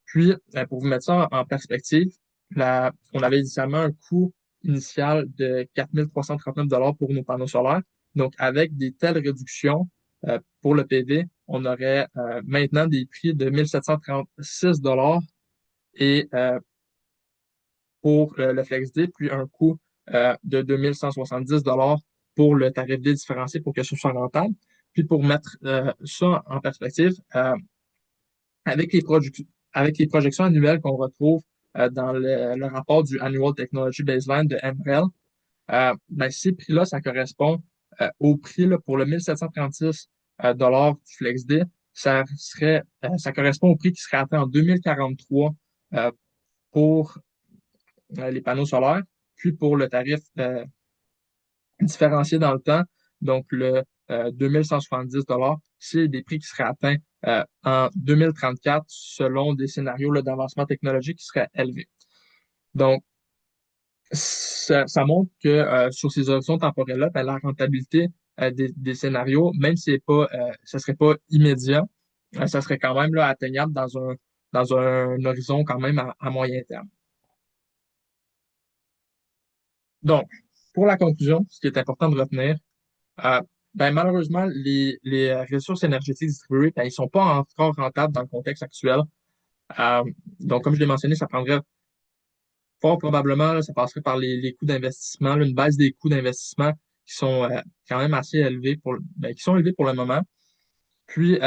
Puis, pour vous mettre ça en perspective, on avait initialement un coût initial de 4 339 $ pour nos panneaux solaires. Donc, avec des telles réductions pour le PV, on aurait maintenant des prix de 1 736 $ et pour le FlexD, puis un coût de 2 170 $ pour le tarif D différencié pour que ce soit rentable. Puis pour mettre ça en perspective, avec avec les projections annuelles qu'on retrouve dans le rapport du Annual Technology Baseline de MREL, ben, ces prix-là, ça correspond au prix là, pour le 1736 du FlexD. Ça correspond au prix qui serait atteint en 2043 pour les panneaux solaires, puis pour le tarif différencié dans le temps, donc le 2170 $, c'est des prix qui seraient atteints en 2034 selon des scénarios d'avancement technologique qui seraient élevés. Donc, ça montre que sur ces horizons temporels-là, ben, la rentabilité des scénarios, même si ça serait pas immédiat, ça serait quand même là, atteignable dans un horizon quand même à moyen terme. Donc, pour la conclusion, ce qui est important de retenir, Euh, ben, malheureusement, les ressources énergétiques distribuées, ben, ils sont pas encore rentables dans le contexte actuel. Euh, donc, comme je l'ai mentionné, ça prendrait fort probablement, là, ça passerait par les coûts d'investissement, là, une baisse des coûts d'investissement qui sont quand même assez élevés qui sont élevés pour le moment. Puis,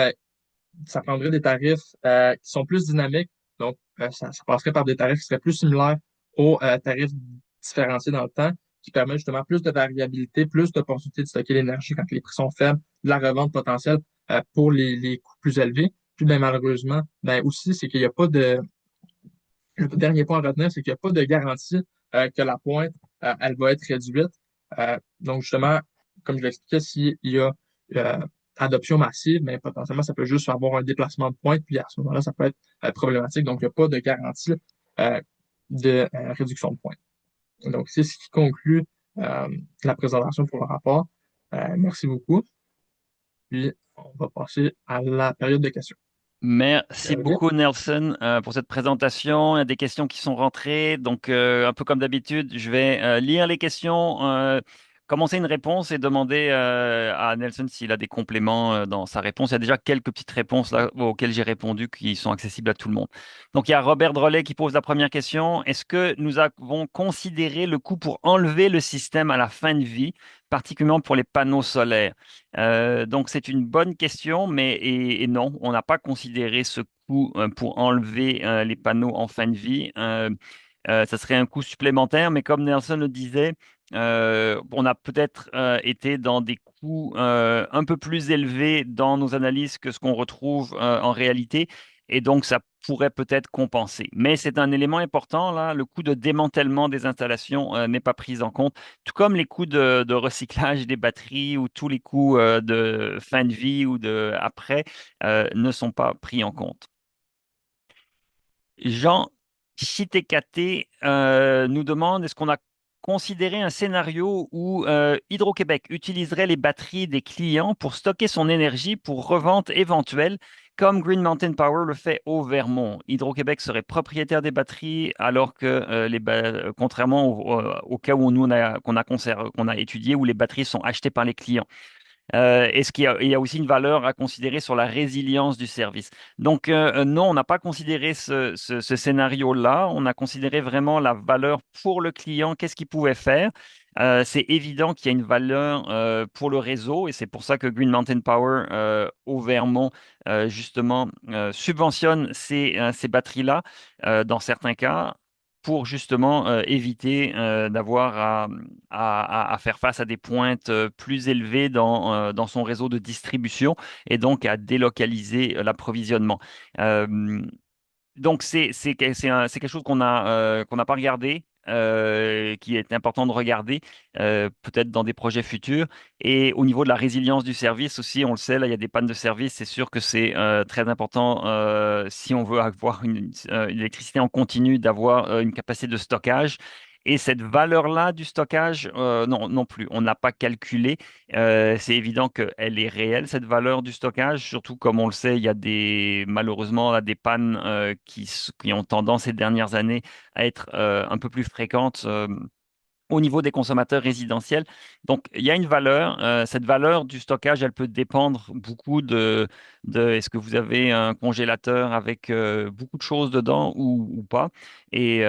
ça prendrait des tarifs qui sont plus dynamiques. Donc, ça passerait par des tarifs qui seraient plus similaires aux tarifs différenciés dans le temps, qui permettent justement plus de variabilité, plus d'opportunités de stocker l'énergie quand les prix sont faibles, de la revente potentielle pour les coûts plus élevés. Puis, ben, malheureusement, ben, aussi, c'est qu'il n'y a pas de... Le dernier point à retenir, c'est qu'il n'y a pas de garantie que la pointe, elle va être réduite. Donc, justement, comme je l'expliquais, s'il y a adoption massive, mais potentiellement, ça peut juste avoir un déplacement de pointe, puis à ce moment-là, ça peut être problématique. Donc, il n'y a pas de garantie euh, de réduction de pointe. Donc, c'est ce qui conclut la présentation pour le rapport. Merci beaucoup. Puis, on va passer à la période de questions. Merci Olivier? beaucoup, Nelson, pour cette présentation. Il y a des questions qui sont rentrées. Donc, un peu comme d'habitude, je vais lire les questions commencer une réponse et demander à Nelson s'il a des compléments dans sa réponse. Il y a déjà quelques petites réponses là, auxquelles j'ai répondu qui sont accessibles à tout le monde. Donc, il y a Robert Drolet qui pose la première question. Est-ce que nous avons considéré le coût pour enlever le système à la fin de vie, particulièrement pour les panneaux solaires? Donc, c'est une bonne question, mais et non, on n'a pas considéré ce coût pour enlever les panneaux en fin de vie. Ça serait un coût supplémentaire, mais comme Nelson le disait, on a peut-être été dans des coûts un peu plus élevés dans nos analyses que ce qu'on retrouve en réalité, et donc ça pourrait peut-être compenser. Mais c'est un élément important, là, le coût de démantèlement des installations n'est pas pris en compte, tout comme les coûts de recyclage des batteries ou tous les coûts de fin de vie ou de après ne sont pas pris en compte. Jean Chitekate nous demande est-ce qu'on a considéré un scénario où Hydro-Québec utiliserait les batteries des clients pour stocker son énergie pour revente éventuelle, comme Green Mountain Power le fait au Vermont. Hydro-Québec serait propriétaire des batteries, alors que contrairement au cas où nous qu'on a étudié, où les batteries sont achetées par les clients. Est-ce il y a aussi une valeur à considérer sur la résilience du service? Donc, non, on n'a pas considéré ce scénario-là. On a considéré vraiment la valeur pour le client, qu'est-ce qu'il pouvait faire. C'est évident qu'il y a une valeur pour le réseau et c'est pour ça que Green Mountain Power au Vermont, justement, subventionne ces batteries-là dans certains cas pour justement éviter d'avoir à faire face à des pointes plus élevées dans son réseau de distribution et donc à délocaliser l'approvisionnement. Euh, donc, c'est quelque chose qu'on n'a pas regardé, qui est important de regarder, peut-être dans des projets futurs. Et au niveau de la résilience du service aussi, on le sait, là, il y a des pannes de service. C'est sûr que c'est très important si on veut avoir une électricité en continu, d'avoir une capacité de stockage. Et cette valeur-là du stockage, non, non plus, on n'a pas calculé. C'est évident qu'elle est réelle, cette valeur du stockage, surtout comme on le sait, il y a malheureusement là, des pannes qui ont tendance ces dernières années à être un peu plus fréquentes au niveau des consommateurs résidentiels. Donc, il y a une valeur. Cette valeur du stockage, elle peut dépendre beaucoup de est-ce que vous avez un congélateur avec beaucoup de choses dedans ou pas. Et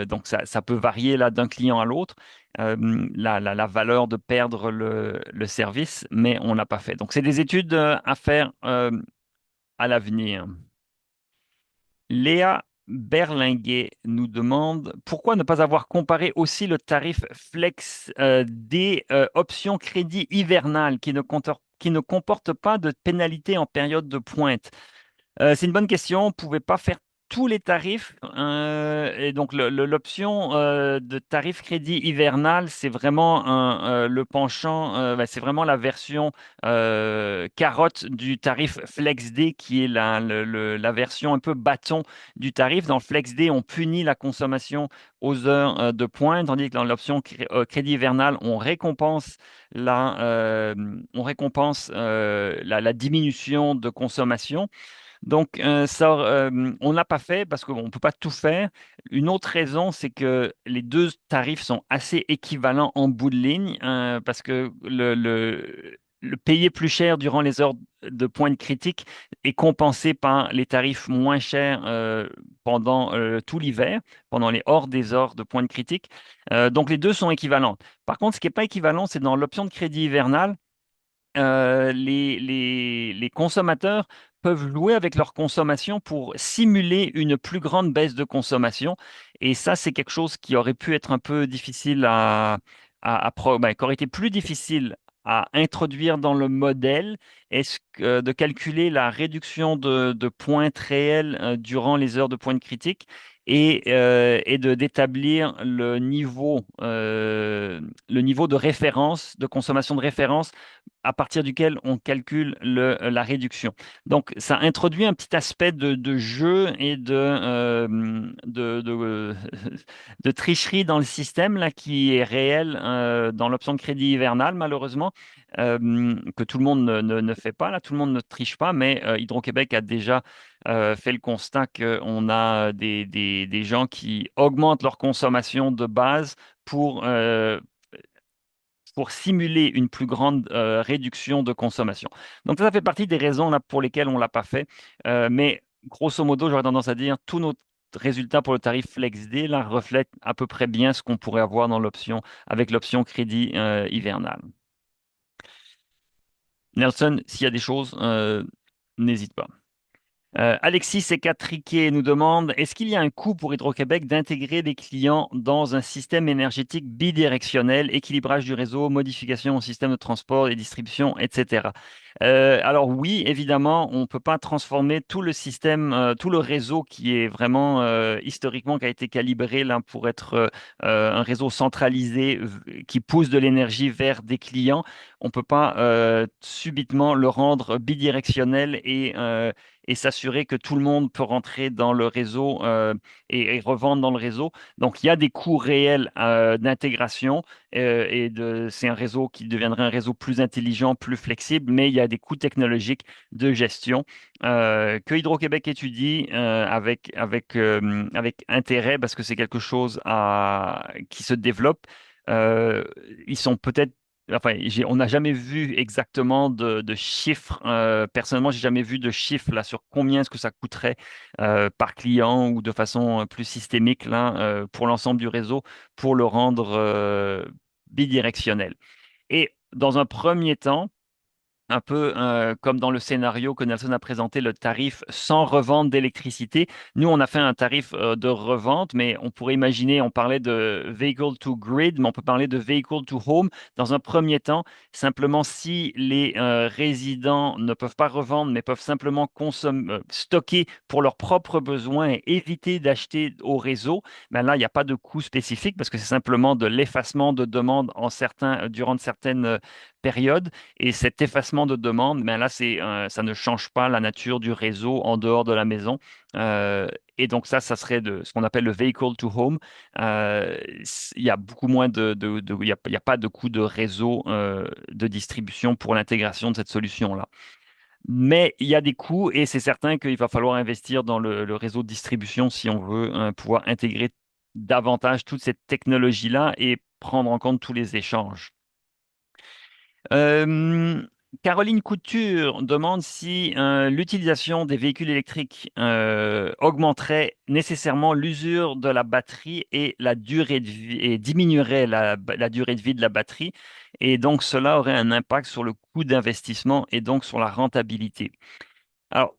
donc, ça peut varier là d'un client à l'autre, la valeur de perdre le service, mais on l'a pas fait. Donc, c'est des études à faire à l'avenir. Léa Berlinguet nous demande pourquoi ne pas avoir comparé aussi le tarif flex des options crédit hivernal qui ne comportent pas de pénalité en période de pointe. C'est une bonne question. On ne pouvait pas faire tous les tarifs. Et donc, l'option de tarif crédit hivernal, c'est vraiment le penchant, c'est vraiment la version carotte du tarif FlexD, qui est la version un peu bâton du tarif. Dans le FlexD, on punit la consommation aux heures de pointe, tandis que dans l'option crédit hivernal, on récompense la diminution de consommation. Donc, on ne l'a pas fait parce qu'on ne peut pas tout faire. Une autre raison, c'est que les deux tarifs sont assez équivalents en bout de ligne, parce que le payer plus cher durant les heures de pointe critique est compensé par les tarifs moins chers pendant tout l'hiver, pendant les hors des heures de pointe critique. Donc, les deux sont équivalents. Par contre, ce qui n'est pas équivalent, c'est dans l'option de crédit hivernal les consommateurs peuvent jouer avec leur consommation pour simuler une plus grande baisse de consommation. Et ça, c'est quelque chose qui aurait pu être un peu difficile qui aurait été plus difficile à introduire dans le modèle. Est-ce que de calculer la réduction de pointes réelles durant les heures de pointe critique et d'établir le niveau de référence, de consommation de référence à partir duquel on calcule la réduction. Donc, ça introduit un petit aspect de jeu et de tricherie dans le système là, qui est réel dans l'option de crédit hivernal, malheureusement, que tout le monde ne fait pas. Là, tout le monde ne triche pas, mais Hydro-Québec a déjà fait le constat qu'on a des gens qui augmentent leur consommation de base pour pour simuler une plus grande réduction de consommation. Donc ça fait partie des raisons là, pour lesquelles on ne l'a pas fait. Mais grosso modo, j'aurais tendance à dire, tous nos résultats pour le tarif FlexD là, reflètent à peu près bien ce qu'on pourrait avoir dans l'option avec l'option crédit hivernal. Nelson, s'il y a des choses, n'hésite pas. Alexis Ekatriquet nous demande, est-ce qu'il y a un coût pour Hydro-Québec d'intégrer les clients dans un système énergétique bidirectionnel, équilibrage du réseau, modification au système de transport et distribution, etc. Alors oui, évidemment, on ne peut pas transformer tout le système, tout le réseau qui est vraiment historiquement qui a été calibré là pour être un réseau centralisé qui pousse de l'énergie vers des clients. On ne peut pas subitement le rendre bidirectionnel et s'assurer que tout le monde peut rentrer dans le réseau et revendre dans le réseau. Donc, il y a des coûts réels d'intégration c'est un réseau qui deviendrait un réseau plus intelligent, plus flexible, mais il y a des coûts technologiques de gestion que Hydro-Québec étudie avec intérêt parce que c'est quelque chose qui se développe. Ils sont peut-être Enfin, on n'a jamais vu exactement de chiffres. Personnellement, j'ai jamais vu de chiffres là sur combien est-ce que ça coûterait par client ou de façon plus systémique là pour l'ensemble du réseau pour le rendre bidirectionnel. Et dans un premier temps, un peu comme dans le scénario que Nelson a présenté, le tarif sans revente d'électricité. Nous, on a fait un tarif de revente, mais on pourrait imaginer, on parlait de vehicle to grid, mais on peut parler de vehicle to home. Dans un premier temps, simplement si les résidents ne peuvent pas revendre, mais peuvent simplement stocker pour leurs propres besoins et éviter d'acheter au réseau, ben là, il n'y a pas de coût spécifique parce que c'est simplement de l'effacement de demandes durant certaines périodes. Et cet effacement de demande, ben là, ça ne change pas la nature du réseau en dehors de la maison. Et donc ça serait ce qu'on appelle le vehicle to home. Il y a beaucoup moins il y a pas de coût de réseau de distribution pour l'intégration de cette solution-là. Mais il y a des coûts et c'est certain qu'il va falloir investir dans le réseau de distribution si on veut pouvoir intégrer davantage toute cette technologie-là et prendre en compte tous les échanges. Euh, Caroline Couture demande si l'utilisation des véhicules électriques augmenterait nécessairement l'usure de la batterie et la durée de vie et diminuerait la durée de vie de la batterie. Et donc, cela aurait un impact sur le coût d'investissement et donc sur la rentabilité. Alors,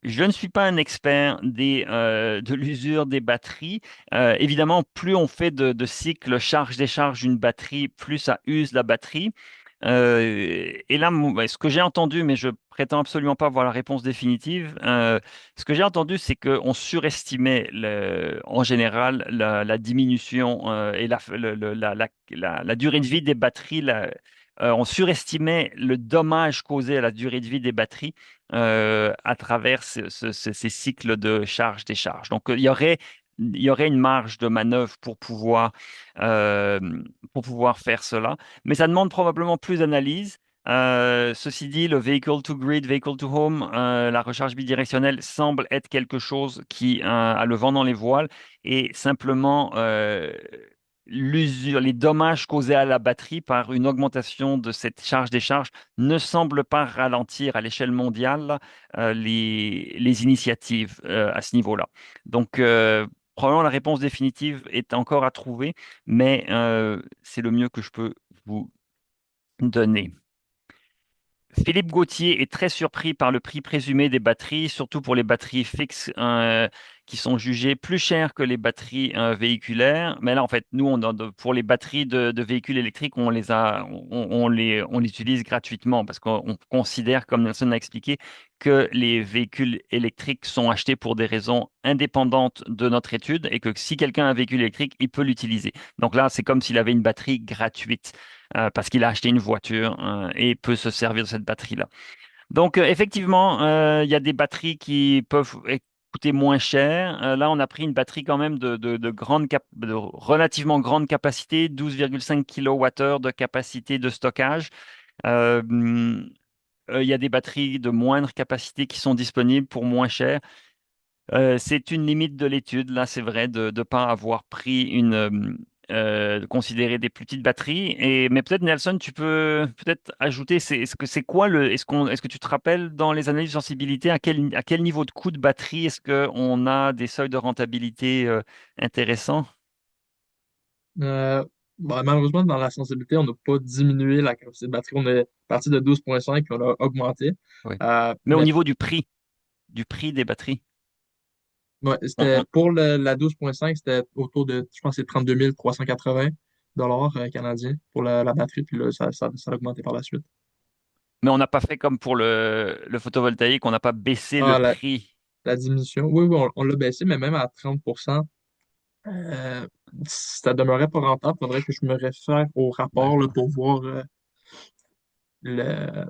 je ne suis pas un expert de l'usure des batteries. Évidemment, plus on fait de cycles charge-décharge d'une batterie, plus ça use la batterie. Et là, ce que j'ai entendu, mais je prétends absolument pas avoir la réponse définitive, ce que j'ai entendu, c'est qu'on surestimait en général la diminution et la durée de vie des batteries. On surestimait le dommage causé à la durée de vie des batteries à travers ces cycles de charge-décharge. Donc, il y aurait une marge de manœuvre euh, pour pouvoir faire cela, mais ça demande probablement plus d'analyse. Ceci dit, le vehicle to grid, vehicle to home, la recharge bidirectionnelle semble être quelque chose qui a le vent dans les voiles et simplement l'usure, les dommages causés à la batterie par une augmentation de cette charge-décharge ne semblent pas ralentir à l'échelle mondiale les initiatives à ce niveau-là. Donc, probablement la réponse définitive est encore à trouver, mais c'est le mieux que je peux vous donner. Philippe Gauthier est très surpris par le prix présumé des batteries, surtout pour les batteries fixes qui sont jugées plus chères que les batteries véhiculaires. Mais là, en fait, nous, pour les batteries de véhicules électriques, on les utilise gratuitement parce qu'on considère, comme Nelson l'a expliqué, que les véhicules électriques sont achetés pour des raisons indépendantes de notre étude et que si quelqu'un a un véhicule électrique, il peut l'utiliser. Donc là, c'est comme s'il avait une batterie gratuite parce qu'il a acheté une voiture et peut se servir de cette batterie-là. Donc, effectivement, il y a des batteries qui peuvent coûter moins cher. Là, on a pris une batterie quand même de relativement grande capacité, 12,5 kWh de capacité de stockage. Euh, il y a des batteries de moindre capacité qui sont disponibles pour moins cher. C'est une limite de l'étude, là, c'est vrai, de ne pas avoir pris de considérer des plus petites batteries. Mais peut-être Nelson, tu peux peut-être ajouter, est-ce que c'est quoi est-ce que tu te rappelles dans les analyses de sensibilité à quel niveau de coût de batterie est-ce qu'on a des seuils de rentabilité intéressants? Euh, Malheureusement, dans la sensibilité, on n'a pas diminué la capacité de batterie. On est parti de 12,5 puis on a augmenté. Oui. Mais au Mais niveau du prix des batteries, ouais, on- c'était on- pour la 12,5, c'était autour de, je pense, que c'est 32 380 dollars canadiens pour la batterie. Puis là, ça a augmenté par la suite. mais on n'a pas fait comme pour le photovoltaïque, on n'a pas baissé le Ah, prix. la diminution. Oui, oui, on l'a baissé, mais même à 30%, euh, ça demeurait pas rentable. Il faudrait que je me réfère au rapport là, D'accord. pour voir le,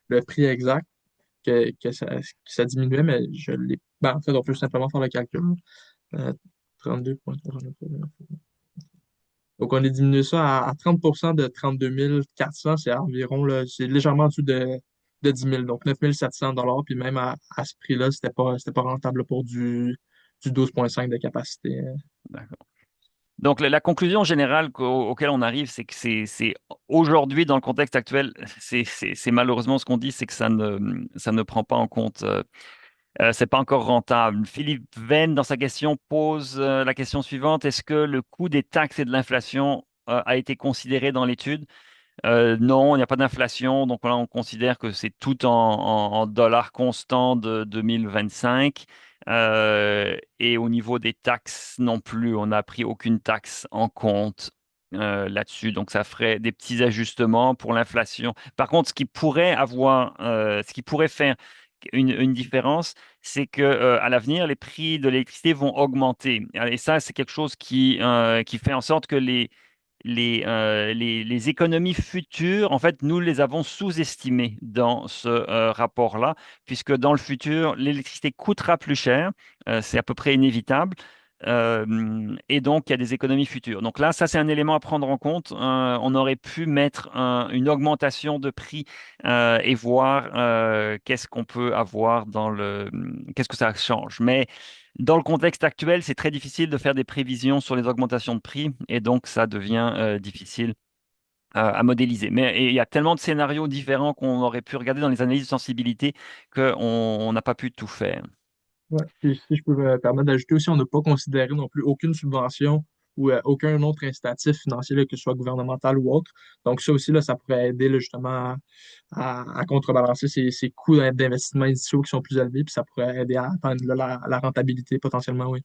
le prix exact que ça diminuait, mais je l'ai. En fait, on peut simplement faire le calcul. Euh, 32,89. Donc, on a diminué ça à 30% de 32 400. C'est environ, là, c'est légèrement en dessous de 10 000, donc 9 700 dollars. Puis même à ce prix-là, c'était pas rentable pour du 12,5 de capacité. D'accord. Donc, la conclusion générale auquel on arrive, c'est que aujourd'hui, dans le contexte actuel, c'est malheureusement ce qu'on dit, c'est que ça ne prend pas en compte, c'est pas encore rentable. Philippe Venn, dans sa question, pose la question suivante, est-ce que le coût des taxes et de l'inflation a été considéré dans l'étude? Non, il n'y a pas d'inflation, donc là on considère que c'est tout en dollars constants de 2025. Et au niveau des taxes non plus, on n'a pris aucune taxe en compte là-dessus, donc ça ferait des petits ajustements pour l'inflation. Par contre, ce qui pourrait faire une différence, c'est que à l'avenir, les prix de l'électricité vont augmenter. Et ça, c'est quelque chose qui fait en sorte que les économies futures, en fait, nous les avons sous-estimées dans ce rapport-là, puisque dans le futur, l'électricité coûtera plus cher, c'est à peu près inévitable, et donc il y a des économies futures. Donc là, ça, c'est un élément à prendre en compte. On aurait pu mettre une augmentation de prix et voir qu'est-ce qu'on peut avoir qu'est-ce que ça change. Mais dans le contexte actuel, c'est très difficile de faire des prévisions sur les augmentations de prix et donc ça devient difficile à modéliser. Mais et il y a tellement de scénarios différents qu'on aurait pu regarder dans les analyses de sensibilité qu'on n'a pas pu tout faire. Ouais. Puis si je peux me permettre d'ajouter aussi, on n'a pas considéré non plus aucune subvention ou aucun autre incitatif financier, là, que ce soit gouvernemental ou autre. Donc ça aussi, là, ça pourrait aider là, justement à contrebalancer ces coûts d'investissement initiaux qui sont plus élevés, puis ça pourrait aider à atteindre là, la rentabilité potentiellement, oui.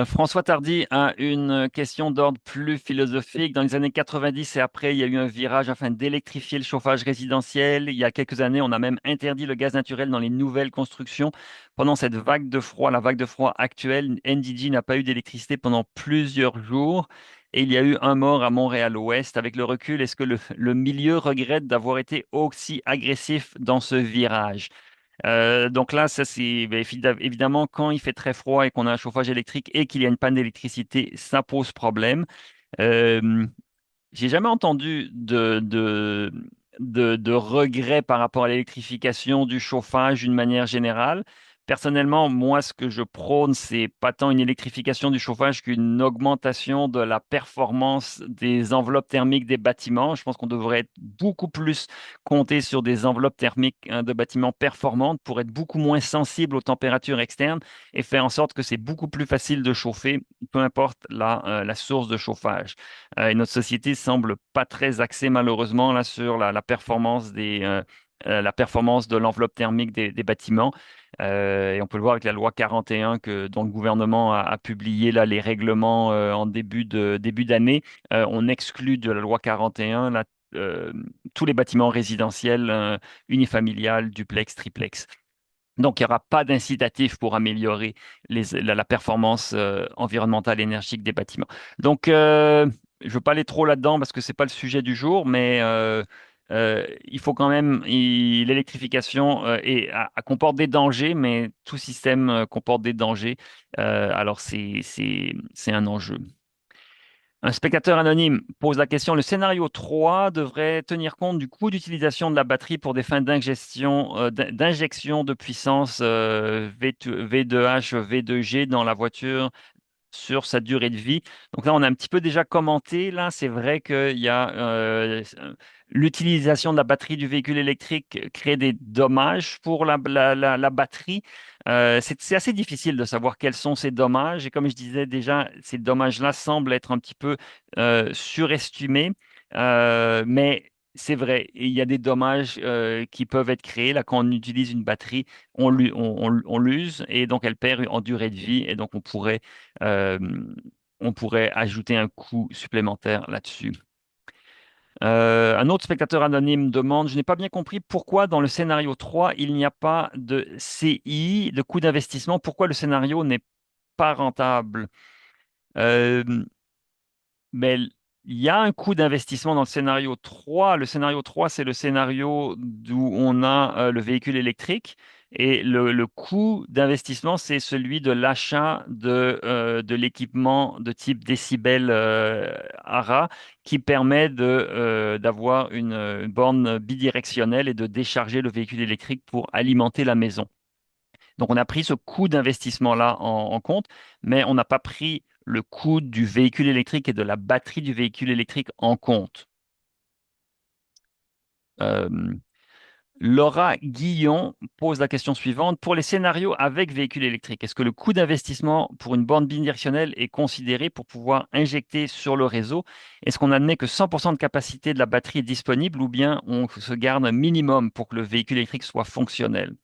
François Tardy a une question d'ordre plus philosophique. Dans les années 90 et après, il y a eu un virage afin d'électrifier le chauffage résidentiel. Il y a quelques années, on a même interdit le gaz naturel dans les nouvelles constructions. Pendant cette vague de froid, la vague de froid actuelle, NDG n'a pas eu d'électricité pendant plusieurs jours. Et il y a eu un mort à Montréal-Ouest. Avec le recul, est-ce que le milieu regrette d'avoir été aussi agressif dans ce virage? Donc là, ça c'est ben, évidemment quand il fait très froid et qu'on a un chauffage électrique et qu'il y a une panne d'électricité, ça pose problème. Euh, j'ai jamais entendu de regrets par rapport à l'électrification du chauffage d'une manière générale. Personnellement, moi, ce que je prône, c'est pas tant une électrification du chauffage qu'une augmentation de la performance des enveloppes thermiques des bâtiments. Je pense qu'on devrait être beaucoup plus compter sur des enveloppes thermiques de bâtiments performantes pour être beaucoup moins sensible aux températures externes et faire en sorte que c'est beaucoup plus facile de chauffer, peu importe la source de chauffage. Et notre société semble pas très axée malheureusement là sur la performance la performance de l'enveloppe thermique des bâtiments. Et on peut le voir avec la loi 41 dont le gouvernement a publié là les règlements en début d'année. On exclut de la loi 41 là, euh, tous les bâtiments résidentiels unifamiliales, duplex, triplex. Donc, il n'y aura pas d'incitatif pour améliorer la performance environnementale et énergique des bâtiments. Donc, je ne veux pas aller trop là-dedans parce que ce n'est pas le sujet du jour, mais il faut quand même, l'électrification comporte des dangers, mais tout système comporte des dangers. Alors, c'est un enjeu. Un spectateur anonyme pose la question, le scénario 3 devrait tenir compte du coût d'utilisation de la batterie pour des fins d'injection de puissance V2H, V2G dans la voiture sur sa durée de vie. Donc là, on a un petit peu déjà commenté. Là, c'est vrai qu'il y a l'utilisation de la batterie du véhicule électrique crée des dommages pour la batterie. C'est assez difficile de savoir quels sont ces dommages. Et comme je disais déjà, ces dommages-là semblent être un petit peu surestimés. Mais c'est vrai, il y a des dommages qui peuvent être créés. Là, quand on utilise une batterie, on l'use et donc elle perd en durée de vie. Et donc, euh, on pourrait ajouter un coût supplémentaire là-dessus. Un autre spectateur anonyme demande, je n'ai pas bien compris pourquoi dans le scénario 3, il n'y a pas de CI, de coût d'investissement. Pourquoi le scénario n'est pas rentable? Euh, mais il y a un coût d'investissement dans le scénario 3. Le scénario 3, c'est le scénario où on a le véhicule électrique. Et le coût d'investissement, c'est celui de l'achat de l'équipement de type décibel ARA qui permet d'avoir une borne bidirectionnelle et de décharger le véhicule électrique pour alimenter la maison. Donc, on a pris ce coût d'investissement-là en compte, mais on n'a pas pris le coût du véhicule électrique et de la batterie du véhicule électrique en compte. Euh, Laura Guillon pose la question suivante. Pour les scénarios avec véhicule électrique, est-ce que le coût d'investissement pour une borne bidirectionnelle est considéré pour pouvoir injecter sur le réseau? Est-ce qu'on admet que 100% de capacité de la batterie est disponible ou bien on se garde un minimum pour que le véhicule électrique soit fonctionnel?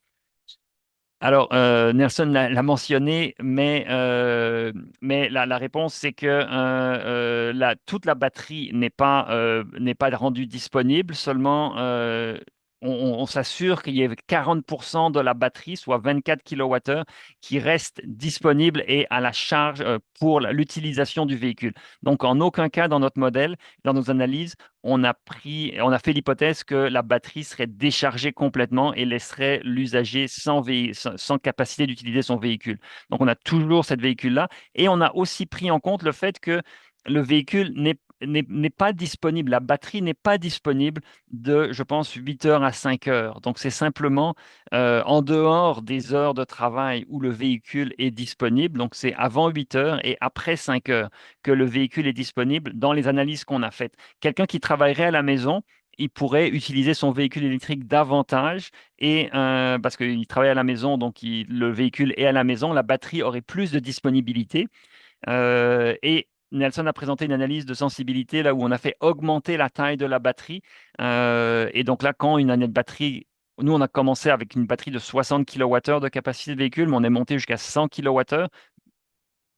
Alors, Nelson l'a mentionné, mais la réponse, c'est que toute la batterie n'est pas rendue disponible. Seulement, on s'assure qu'il y ait 40% de la batterie, soit 24 kWh, qui reste disponible et à la charge pour l'utilisation du véhicule. Donc, en aucun cas dans notre modèle, dans nos analyses, on a fait l'hypothèse que la batterie serait déchargée complètement et laisserait l'usager sans capacité d'utiliser son véhicule. Donc, on a toujours cette véhicule-là et on a aussi pris en compte le fait que le véhicule n'est pas disponible, la batterie n'est pas disponible de, je pense, 8 heures à 5 heures. Donc, c'est simplement en dehors des heures de travail où le véhicule est disponible. Donc, c'est avant 8 heures et après 5 heures que le véhicule est disponible dans les analyses qu'on a faites. Quelqu'un qui travaillerait à la maison, il pourrait utiliser son véhicule électrique davantage et parce qu'il travaille à la maison, donc le véhicule est à la maison, la batterie aurait plus de disponibilité. Et Nelson a présenté une analyse de sensibilité là où on a fait augmenter la taille de la batterie. Et donc là, quand une année de batterie, nous on a commencé avec une batterie de 60 kWh de capacité de véhicule, mais on est monté jusqu'à 100 kWh.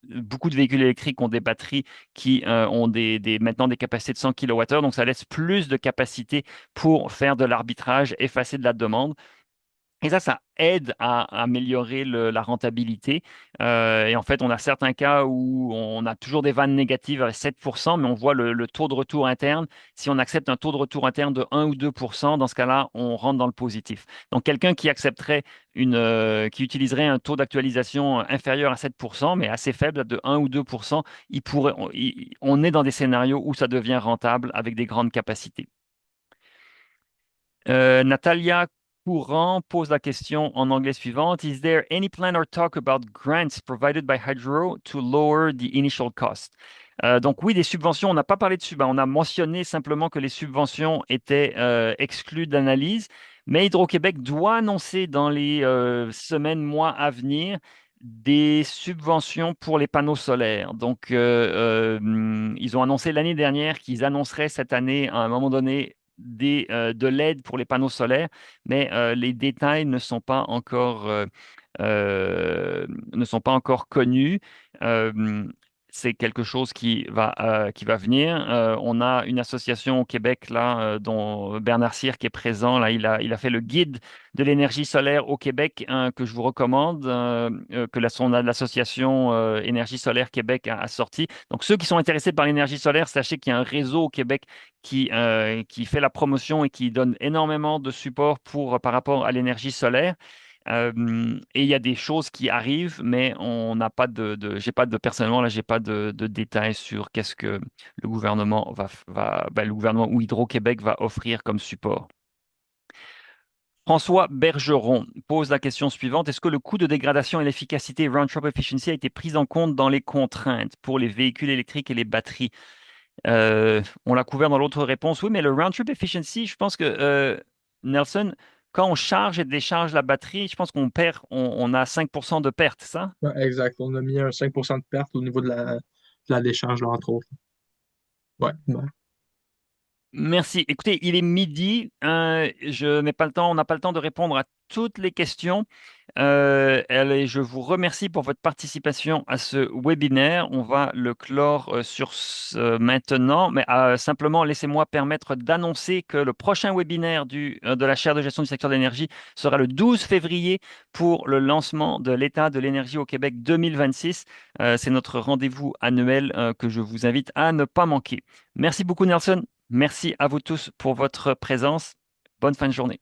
Beaucoup de véhicules électriques ont des batteries qui ont maintenant des capacités de 100 kWh, donc ça laisse plus de capacité pour faire de l'arbitrage, effacer de la demande. Et ça aide à améliorer la rentabilité. Et en fait, on a certains cas où on a toujours des vannes négatives à 7%, mais on voit le taux de retour interne. Si on accepte un taux de retour interne de 1 ou 2%, dans ce cas-là, on rentre dans le positif. Donc, quelqu'un qui accepterait qui utiliserait un taux d'actualisation inférieur à 7%, mais assez faible, de 1 ou 2%, on est dans des scénarios où ça devient rentable avec des grandes capacités. Natalia Courant pose la question en anglais suivante. Is there any plan or talk about grants provided by Hydro to lower the initial cost? Donc oui, des subventions, on n'a pas parlé de subventions, on a mentionné simplement que les subventions étaient exclues d'analyse, mais Hydro-Québec doit annoncer dans les semaines, mois à venir des subventions pour les panneaux solaires. Donc, ils ont annoncé l'année dernière qu'ils annonceraient cette année, à un moment donné, de l'aide pour les panneaux solaires, mais les détails ne sont pas encore connus. Euh, c'est quelque chose qui va venir. On a une association au Québec là, dont Bernard Cyr qui est présent. Là, il a fait le guide de l'énergie solaire au Québec hein, que je vous recommande, que l'association Énergie solaire Québec a sorti. Donc, ceux qui sont intéressés par l'énergie solaire, sachez qu'il y a un réseau au Québec qui fait la promotion et qui donne énormément de support par rapport à l'énergie solaire. Et il y a des choses qui arrivent, mais on n'a pas j'ai pas de, personnellement, là, j'ai pas de détails sur qu'est-ce que le gouvernement le gouvernement ou Hydro-Québec va offrir comme support. François Bergeron pose la question suivante. Est-ce que le coût de dégradation et l'efficacité round-trip efficiency a été pris en compte dans les contraintes pour les véhicules électriques et les batteries? On l'a couvert dans l'autre réponse. Oui, mais le round-trip efficiency, je pense que, Nelson, quand on charge et décharge la batterie, je pense qu'on perd, on a 5% de perte, ça? Ouais, exact. On a mis un 5% de perte au niveau de la décharge, là, entre autres. Ouais, ouais. Merci. Écoutez, il est midi. Je n'ai pas le temps, on n'a pas le temps de répondre à toutes les questions. Allez, je vous remercie pour votre participation à ce webinaire. On va le clore sur ce maintenant, mais simplement laissez-moi permettre d'annoncer que le prochain webinaire de la chaire de gestion du secteur de l'énergie sera le 12 février pour le lancement de l'état de l'énergie au Québec 2026. C'est notre rendez-vous annuel que je vous invite à ne pas manquer. Merci beaucoup, Nelson. Merci à vous tous pour votre présence. Bonne fin de journée.